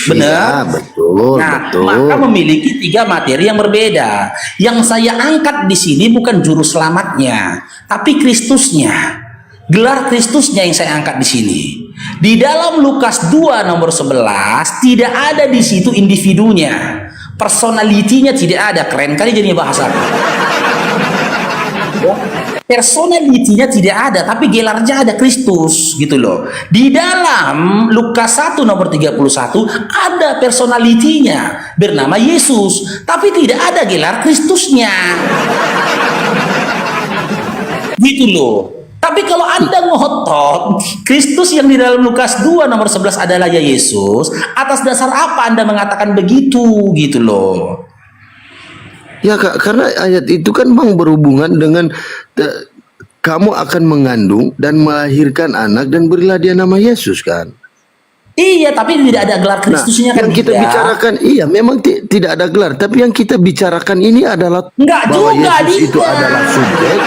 Benar? Iya, betul, Nah, betul. maka memiliki tiga materi yang berbeda. Yang saya angkat di sini bukan juru selamatnya, tapi Kristusnya. Gelar Kristusnya yang saya angkat di sini. Di dalam Lukas 2 nomor 11 tidak ada di situ individunya. Personalitinya tidak ada. Keren kali jadinya bahasa. Personalitinya tidak ada, tapi gelarnya ada Kristus gitu loh. Di dalam Lukas 1 nomor 31 ada personalitinya bernama Yesus, tapi tidak ada gelar Kristusnya. Gitu loh. Tapi kalau Anda ngotot Kristus yang di dalam Lukas 2 nomor 11 adalah ya Yesus, atas dasar apa Anda mengatakan begitu gitu loh. Ya Kak, karena ayat itu kan Bang berhubungan dengan kamu akan mengandung dan melahirkan anak dan berilah dia nama Yesus kan. Iya, tapi tidak ada gelar Kristusnya kan yang kita tidak. bicarakan iya memang tidak ada gelar, tapi yang kita bicarakan ini adalah Enggak bahwa juga, Yesus itu Dinda. adalah subjek,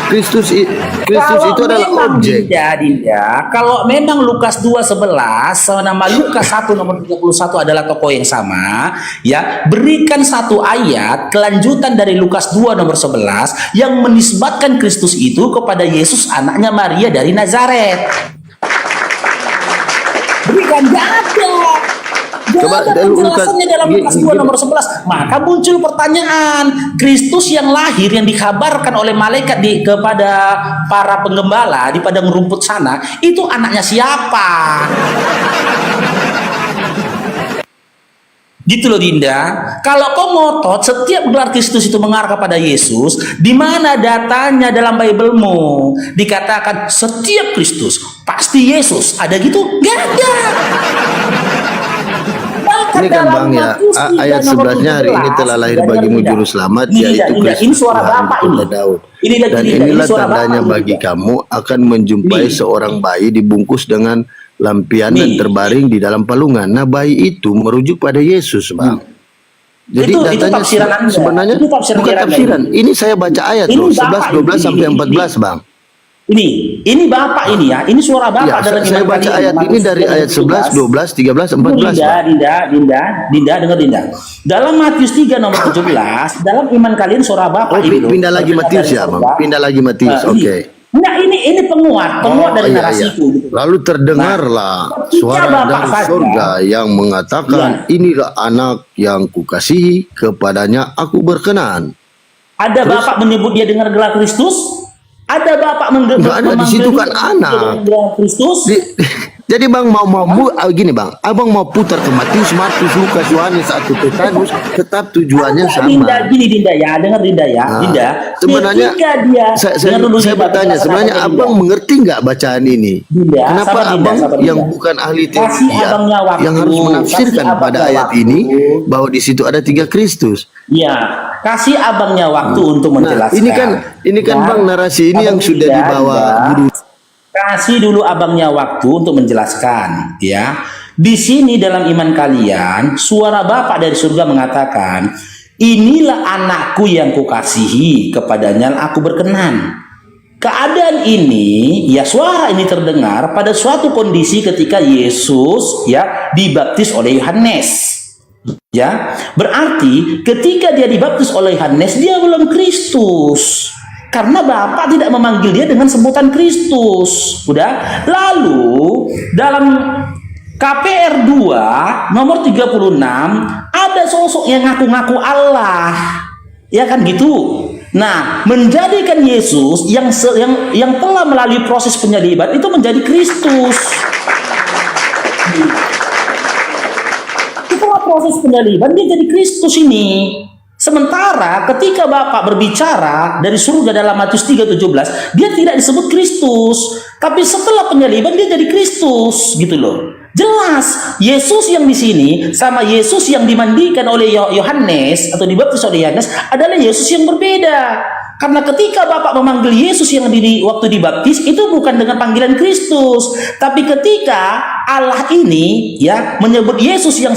Kristus Kalau itu adalah memang objek. Dinda, kalau memang Lukas 2:11 sama nama Lukas 1 nomor 31 adalah tokoh yang sama, ya, berikan satu ayat kelanjutan dari Lukas 2 nomor 11 yang menisbatkan Kristus itu kepada Yesus anaknya Maria dari Nazaret. Berikan, nggak ada. Coba Ada penjelasannya dalam Lukas 2 nomor 11. Maka muncul pertanyaan, Kristus yang lahir yang dikabarkan oleh malaikat kepada para penggembala di padang rumput sana, itu anaknya siapa? Gitu loh Dinda. Kalau kau ngotot setiap gelar Kristus itu mengarah kepada Yesus, di mana datanya dalam Bible-mu? Dikatakan setiap Kristus pasti Yesus. Ada gitu? Gak ada. Bahkan ini kan dalam Bang ya, Matius 3 ayat nomor 11-nya hari ini 17, telah lahir Dinda, bagimu Dinda. juru selamat, Ini, yaitu Dinda, Kristus ini suara Tuhan Bapak kota ini. Daud. Ini lagi, Dan Dinda, ini inilah suara tandanya Bapak, bagi Dinda. kamu akan menjumpai Ini. seorang bayi dibungkus dengan lampion dan Nih. terbaring di dalam palungan. Nah, bayi itu merujuk pada Yesus, Bang. Jadi Itu datanya tafsiran Anda. sebenarnya Itu tafsiran bukan Anda tafsiran. ini. Ini saya baca ayat Ini loh, Bapak 11, 12 sampai ini. 14, Bang. Ini Bapak ini ya. Ini suara Ya, Bapak dalam saya iman baca kalian. ayat ini Matius dari 3 ayat 11, 12, 13, 14, Bang. Dinda, dengar Dinda. Dalam Matius 3 nomor 17, dalam iman kalian suara Oh, Bapak ini loh. pindah lagi Berkata Matius dari ya, Bang. surga. Pindah lagi Matius. Nah, Oke. Nah, ini penguat dari iya, narasiku. iya. Gitu. Lalu terdengarlah Nah, ketika suara Bapak dari saja- surga yang mengatakan, Iya. inilah anak yang kukasihi, kepadanya aku berkenan. Ada Bapak menyebut dia dengar gelar Kristus? Ada Bapak Nggak ada, di situ kan anak. gelar Kristus? Jadi Bang gini Bang, Abang mau putar ke Matius, Markus, Lukas, Yohanes, atau Petrus, tetap tujuannya sama. Dinda ya, dengar Dinda ya, Nah, Dinda. sebenarnya ketika dia saya dengar dulu, bertanya, Dinda, penjelasan sebenarnya Dinda. Abang mengerti nggak bacaan ini? Dinda, Kenapa sabar, Dinda, Abang sabar, yang Dinda. bukan ahli Kasih teologi abangnya waktu, yang harus menafsirkan kasih pada abangnya ayat waktu. ini bahwa di situ ada 3 Kristus? Ya, kasih abangnya waktu untuk Nah, menjelaskan. ini kan Ya. Bang narasi ini yang Abang sudah Dinda, dibawa Dinda. guru. Kasih dulu abangnya waktu untuk menjelaskan, ya. Di sini dalam iman kalian, suara Bapa dari surga mengatakan, inilah anakku yang kukasihi, kepadanya aku berkenan. Keadaan ini, ya suara ini terdengar pada suatu kondisi ketika Yesus ya dibaptis oleh Yohanes. Ya, berarti ketika dia dibaptis oleh Yohanes, dia belum Kristus. Karena Bapak tidak memanggil dia dengan sebutan Kristus. Udah. Lalu dalam KPR 2 nomor 36 ada sosok yang ngaku-ngaku Allah. Ya kan gitu. Nah, menjadikan Yesus yang telah melalui proses penyaliban itu menjadi Kristus. Setelah proses penyaliban dia jadi Kristus ini. Sementara ketika Bapak berbicara dari surga dalam Matius 3:17, dia tidak disebut Kristus, tapi setelah penyaliban dia jadi Kristus, gitu loh. Jelas Yesus yang di sini sama Yesus yang dimandikan oleh Yohanes atau dibaptis oleh Yohanes adalah Yesus yang berbeda. Karena ketika Bapak memanggil Yesus yang waktu dibaptis itu bukan dengan panggilan Kristus, tapi ketika Allah ini ya menyebut Yesus yang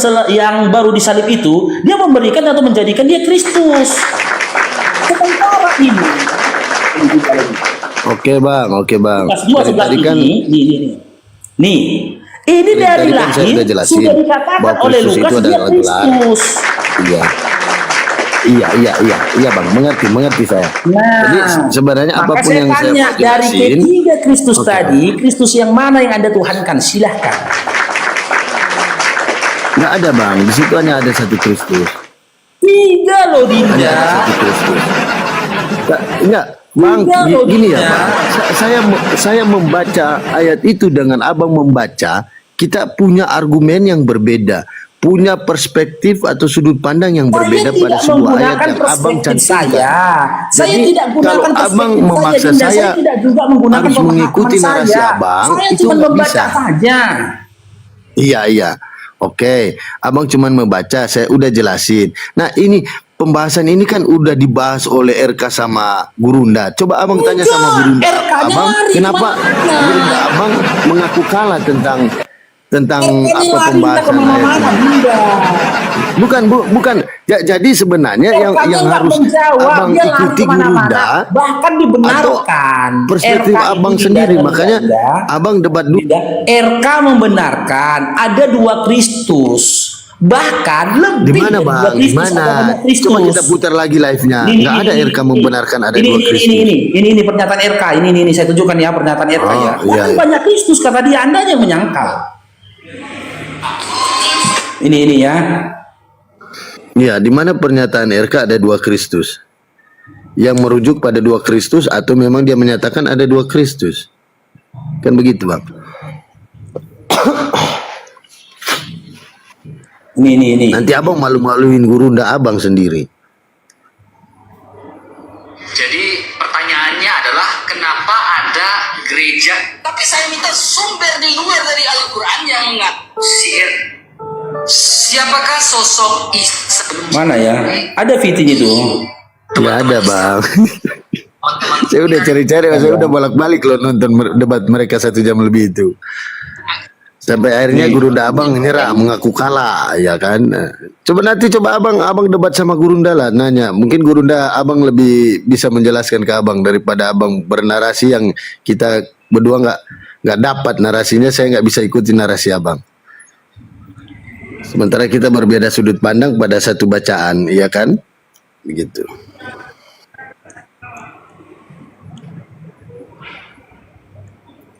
baru disalib itu, dia memberikan atau menjadikan dia Kristus. Sementara ini. Oke Bang. Kelas 2 sebelah Tadi kan nih. Ini dari tadi kan saya lahir sudah jelasin sudah dikatakan bahwa oleh Kristus Lukas itu dia adalah Kristus. Iya Bang, mengerti saya. Nah, Jadi sebenarnya maka apapun saya yang saya tanya mau dari jelasin, ketiga Kristus Oke. tadi, Kristus yang mana yang Anda tuhankan? Silahkan. nggak ada Bang, di situ hanya ada satu Kristus. 3 loh Hanya ada Dinda. satu Kristus. Enggak, Bang, Enggak, gini ya Dinda. Bang. Saya membaca ayat itu dengan Abang membaca, kita punya argumen yang berbeda, punya perspektif atau sudut pandang yang berbeda pada sebuah ayat yang Abang cantumkan. Saya Jadi, tidak gunakan kalau perspektif Abang memaksa Dinda. saya tidak juga menggunakan harus pemahaman mengikuti narasi saya. Abang, Saya itu cuma nggak membaca bisa. saja. Iya. Oke, Abang cuman membaca, saya udah jelasin. Nah, ini pembahasan ini kan udah dibahas oleh RK sama Gurunda. Coba Abang tanya sama Gurunda. RK-nya Abang, lari kenapa kemana? Gurunda Abang mengaku kalah tentang Ini apa lari pembahasan kemana-mana, ayat ini? Dinda. Bukan. Jadi sebenarnya yang RK-nya nggak harus menjawab, Abang dia lari ikuti kemana-mana, Gurunda bahkan dibenarkan. atau perspektif RK Abang ini, sendiri. Dinda, Makanya Dinda. Abang debat dulu. RK membenarkan ada 2 Kristus, bahkan Di lebih mana dari 2 Bang? Di Kristus, mana? ada banyak Kristus. Coba kita putar lagi live-nya. Nggak ada RK membenarkan ada 2 Kristus. Ini pernyataan RK. Ini saya tunjukkan ya pernyataan RK Oh, ya. iya, Bahkan iya. banyak Kristus kata dia, Anda yang menyangkal. Ini ya. Ya, di mana pernyataan RK ada 2 Kristus? Yang merujuk pada 2 Kristus atau memang dia menyatakan ada 2 Kristus? Kan begitu, Bang. Ini. Nanti Abang malu-maluin Gurunda Abang sendiri. Jadi pertanyaannya adalah kenapa ada gereja? Tapi saya minta sumber di luar dari Al-Quran yang mengaku sihir. siapakah sosok sebelum Mana ya? Ada VT-nya itu. Ya ada bang. teman-teman Saya udah cari-cari, saya udah bolak-balik loh nonton debat mereka 1 jam lebih itu. Sampai akhirnya Gurunda Abang nyerah, mengaku kalah, ya kan. Nah, coba abang debat sama Gurunda lah, nanya. Mungkin Gurunda Abang lebih bisa menjelaskan ke abang daripada abang bernarasi yang kita berdua nggak dapat narasinya. Saya nggak bisa ikuti narasi abang. Sementara kita berbeda sudut pandang pada satu bacaan, iya kan? Begitu.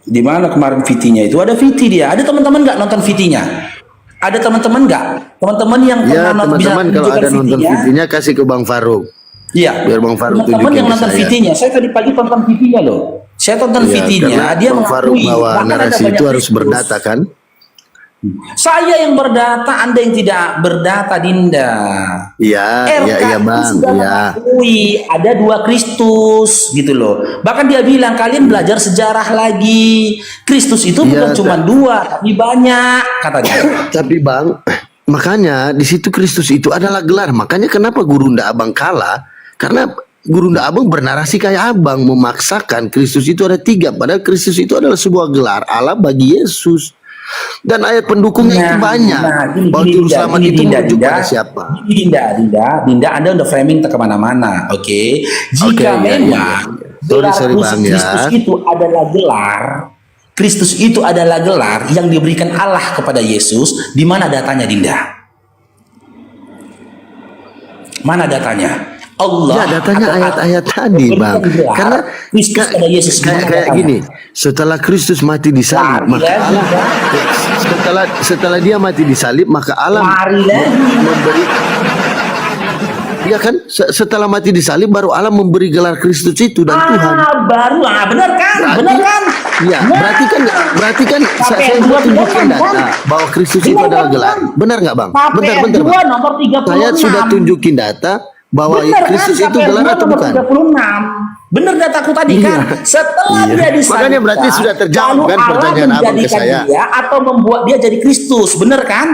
Di mana kemarin VT-nya itu? Ada VT dia. Ada teman-teman nggak nonton VT-nya? Ada teman-teman nggak? Teman-teman yang Ya pernah teman-teman kalau tunjukkan ada nonton VT-nya? VT-nya kasih ke Bang Faruk. Iya. Biar Bang Faruk Teman-teman tunjukin yang ke nonton saya. VT-nya, saya tadi pagi tonton VT-nya loh. Saya tonton Iya, VT-nya, karena dia Bang Faruk mengakui bahwa bahkan ada narasi banyak itu harus Kristus. berdata kan? Saya yang berdata, Anda yang tidak berdata, Dinda. Iya, RKI Bang. sudah Iya. mengakui ada 2 Kristus gitu loh. Bahkan dia bilang kalian belajar sejarah lagi. Kristus itu Iya, bukan cuma 2, tapi banyak katanya. Tapi Bang, makanya di situ Kristus itu adalah gelar. Makanya kenapa Gurunda Abang kalah? Karena Gurunda Abang bernarasi kayak Abang, memaksakan Kristus itu ada 3. Padahal Kristus itu adalah sebuah gelar Allah bagi Yesus. Dan ayat pendukungnya itu banyak. Bahwa juru selamat itu merujuk pada siapa? Dinda, Anda udah framing ke kemana-mana, oke? Jika Oke, iya, memang iya. Sorry, gelar Bang, ya. Kristus itu adalah gelar, Kristus itu adalah gelar yang diberikan Allah kepada Yesus, di mana datanya, Dinda? Mana datanya? Allah. Ya datanya atau ayat-ayat tadi Bang. gelar Karena Kristus pada Yesus, di mana kayak datanya? gini, setelah Kristus mati di salib, Lari maka lagi, Allah setelah dia mati di salib, maka Allah Lari lagi. memberi. Ya kan, setelah mati di salib baru Allah memberi gelar Kristus itu dan Tuhan. Benar kan? Benar kan? Iya, berarti kan saya tunjukkan data bahwa Kristus itu adalah gelar. Benar nggak Bang? Bentar Bang. Nomor 36. Saya sudah tunjukin data bahwa Benar Kristus kan? itu gelar atau nomor bukan? 36. Benar dataku tadi kan? Setelah Iya. dia disalibkan, Makanya berarti sudah terjawab lalu kan Allah pertanyaan abang ke menjadikan saya. dia atau membuat dia jadi Kristus, benar kan?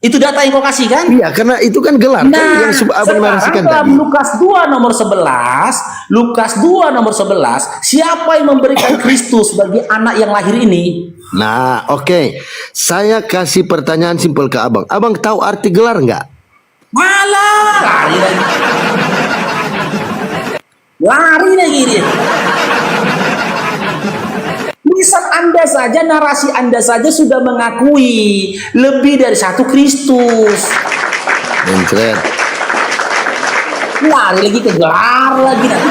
Itu data yang kau kasih kan? Iya, karena itu kan gelar kan Nah, yang abang narasikan dalam tadi. Lukas 2 nomor 11, siapa yang memberikan Kristus bagi anak yang lahir ini? Nah, oke. Saya kasih pertanyaan simpel ke abang. Abang tahu arti gelar nggak? Malah lari lagi dia. Lisan Anda saja, narasi Anda saja sudah mengakui lebih dari 1 Kristus. Mencret. Lari lagi ke gelar lagi nanti.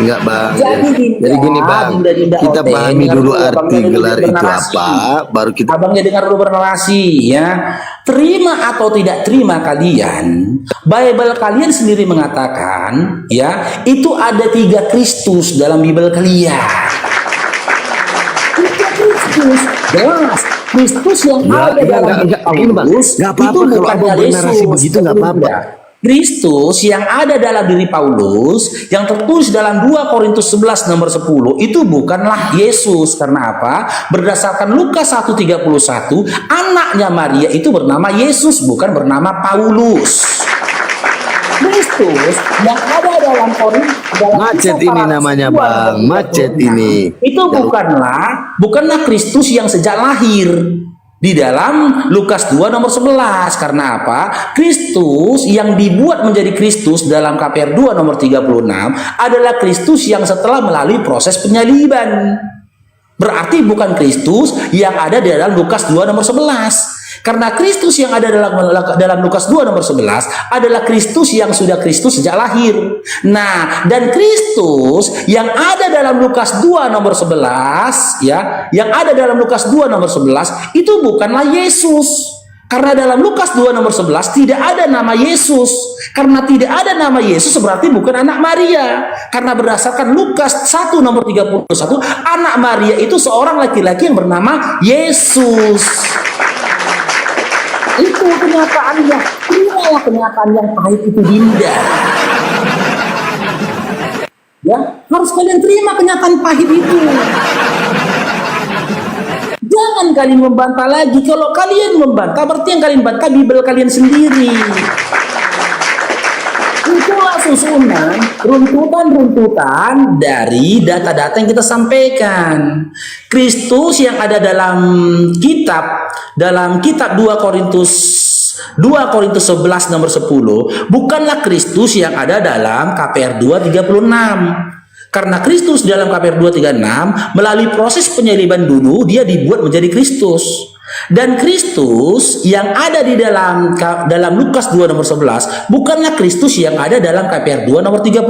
Enggak Bang. Jadi, Jadi gini Bang, Dinda, kita oke, pahami dengar dulu dulu, arti Abangnya gelar dulu itu bernarasi. apa, baru kita. Abangnya dengar dulu bernarasi ya. Terima atau tidak terima kalian, Bible kalian sendiri mengatakan ya, itu ada 3 Kristus dalam Bible kalian. 3 Kristus, jelas. Kristus yang ada dalam Ini Bang, Paulus nggak apa-apa itu kalau bukan abang bernarasi Yesus, begitu, nggak apa-apa. Kristus yang ada dalam diri Paulus yang tertulis dalam 2 Korintus 11 nomor 10 itu bukanlah Yesus. Karena apa? Berdasarkan Lukas 1:31, anaknya Maria itu bernama Yesus, bukan bernama Paulus. Kristus yang ada dalam Korintus Macet ini namanya Bang, macet ini. itu bukanlah Kristus yang sejak lahir di dalam Lukas 2 nomor 11. Karena apa? Kristus yang dibuat menjadi Kristus dalam KPR 2 nomor 36 adalah Kristus yang setelah melalui proses penyaliban. Berarti bukan Kristus yang ada di dalam Lukas 2 nomor 11. Karena Kristus yang ada dalam Lukas 2 nomor 11 adalah Kristus yang sudah Kristus sejak lahir. Nah, dan Kristus yang ada dalam Lukas 2 nomor 11 ya, yang ada dalam Lukas 2 nomor 11 itu bukanlah Yesus. Karena dalam Lukas 2 nomor 11 tidak ada nama Yesus. Karena tidak ada nama Yesus berarti bukan anak Maria. Karena berdasarkan Lukas 1 nomor 31, anak Maria itu seorang laki-laki yang bernama Yesus. Itu kenyataannya. Inilah kenyataan yang pahit itu, Dinda. Ya, harus kalian terima kenyataan pahit itu. Jangan jangan kalian membantah lagi. Kalau kalian membantah, berarti yang kalian bantah Bible kalian sendiri. Itulah susunan runtutan-runtutan dari data-data yang kita sampaikan. Kristus yang ada dalam kitab 2 Korintus 11 nomor 10 bukanlah Kristus yang ada dalam KPR 2:36. Karena Kristus dalam KPR 2:36 melalui proses penyaliban dulu dia dibuat menjadi Kristus. Dan Kristus yang ada di dalam Lukas 2 nomor 11 bukanlah Kristus yang ada dalam KPR 2 nomor 36.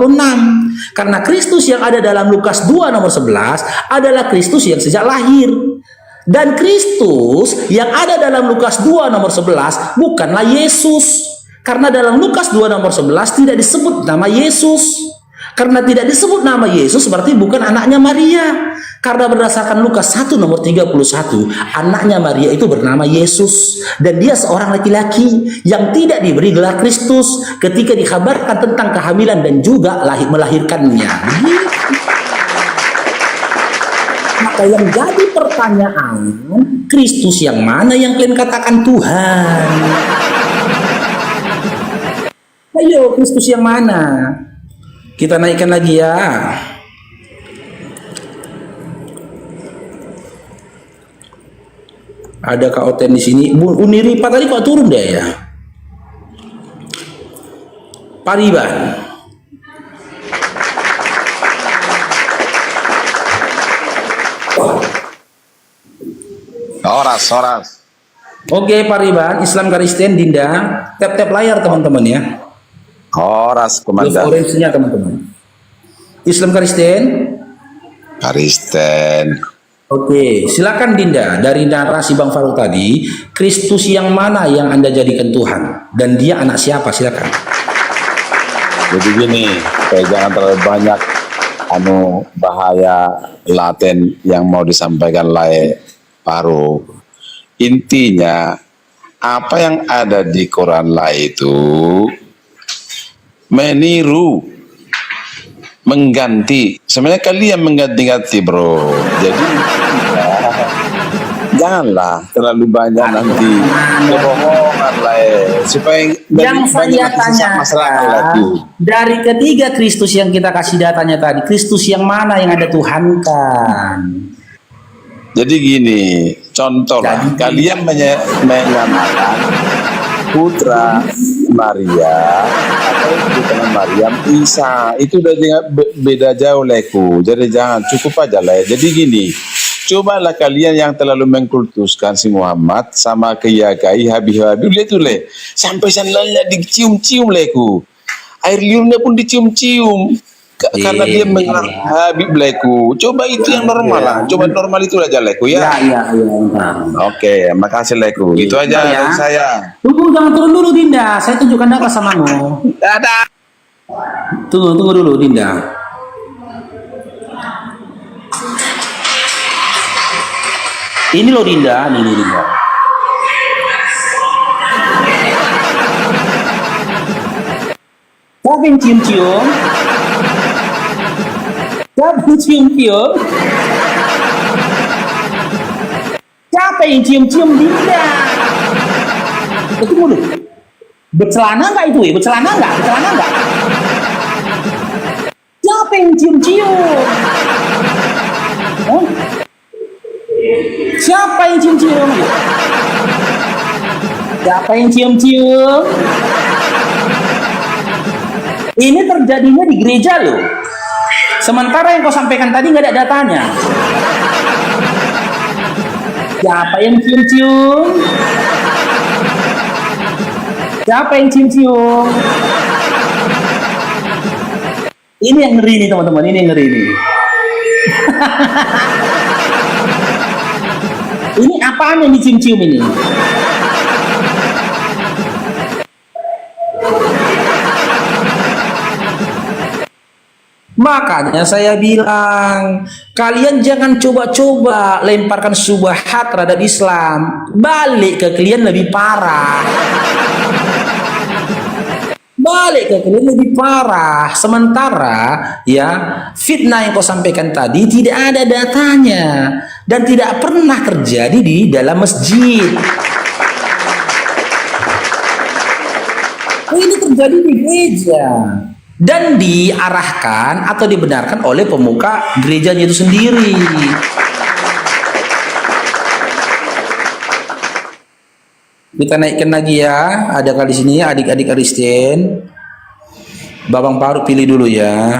Karena Kristus yang ada dalam Lukas 2 nomor 11 adalah Kristus yang sejak lahir. Dan Kristus yang ada dalam Lukas 2 nomor 11 bukanlah Yesus. Karena dalam Lukas 2 nomor 11 tidak disebut nama Yesus. Karena tidak disebut nama Yesus berarti bukan anaknya Maria. Karena berdasarkan Lukas 1 nomor 31, anaknya Maria itu bernama Yesus. Dan dia seorang laki-laki yang tidak diberi gelar Kristus ketika dikabarkan tentang kehamilan dan juga melahirkannya. Maka yang jadi pertanyaan, Kristus yang mana yang kalian katakan Tuhan? Ayo, Kristus yang mana? Kita naikkan lagi ya. Ada Kak Oten di sini. Uniripa tadi kok turun deh ya. Pariban. Horas. Oke, Pariban, Islam Kristen Dinda. Tap-tap layar teman-teman ya. Horas, Love Komandan. orange-nya teman-teman. Islam Kristen. Kristen. Oke, silakan Dinda. Dari narasi Bang Farouk tadi, Kristus yang mana yang Anda jadikan Tuhan? Dan dia anak siapa? Silakan. Jadi gini, jangan terlalu banyak bahaya laten yang mau disampaikan oleh Farouk. Intinya, apa yang ada di Quran lah itu meniru, mengganti. Sebenarnya kalian mengganti-ganti, bro. Jadi janganlah terlalu banyak nanti kebohongan lah supaya Yang saya tanya masyarakat lagi. dari ketiga Kristus yang kita kasih datanya tadi, Kristus yang mana yang ada Tuhan kan? Jadi gini, contoh lah, kalian menyamakan putra Maria atau putra Maryam Isa, itu udah beda jauh leku. Jadi jangan, cukup aja lah. Jadi gini, cobalah kalian yang terlalu mengkultuskan si Muhammad sama Kiai Habib lihat tuh le, sampai sandalnya dicium-cium leku, air liurnya pun dicium-cium. Karena dia mengenal Habib leku. Coba itu yang normal lah. Coba normal itu aja leku ya. Iya. Oke, makasih leku. Itu aja dari saya. Tunggu, jangan turun dulu Dinda. Saya tunjukkan apa samamu. Dadah. Tunggu dulu Dinda. Ini loh Dinda, ini Dinda. Siapa yang cium-cium? Siapa yang cium-cium? Siapa yang cium-cium Dinda? Itu dulu. Bercelana nggak itu ya? Bercelana nggak? Siapa yang cium-cium? Siapa yang cium-cium? Siapa yang cium-cium? Ini terjadinya di gereja loh. Sementara yang kau sampaikan tadi nggak ada datanya. Siapa yang cium-cium? Siapa yang cium-cium? Ini yang ngeri nih teman-teman, ini yang ngeri nih. Ini apaan yang dicium-cium ini? Makanya saya bilang, kalian jangan coba-coba lemparkan syubhat terhadap Islam. Balik ke kalian lebih parah. balik ke kalian lebih parah. Sementara ya fitnah yang kau sampaikan tadi tidak ada datanya dan tidak pernah terjadi di dalam masjid. Ini terjadi di gereja dan diarahkan atau dibenarkan oleh pemuka gerejanya itu sendiri. Kita naikkan lagi ya, ada kali sini adik-adik Kristen. Babang Paru pilih dulu ya.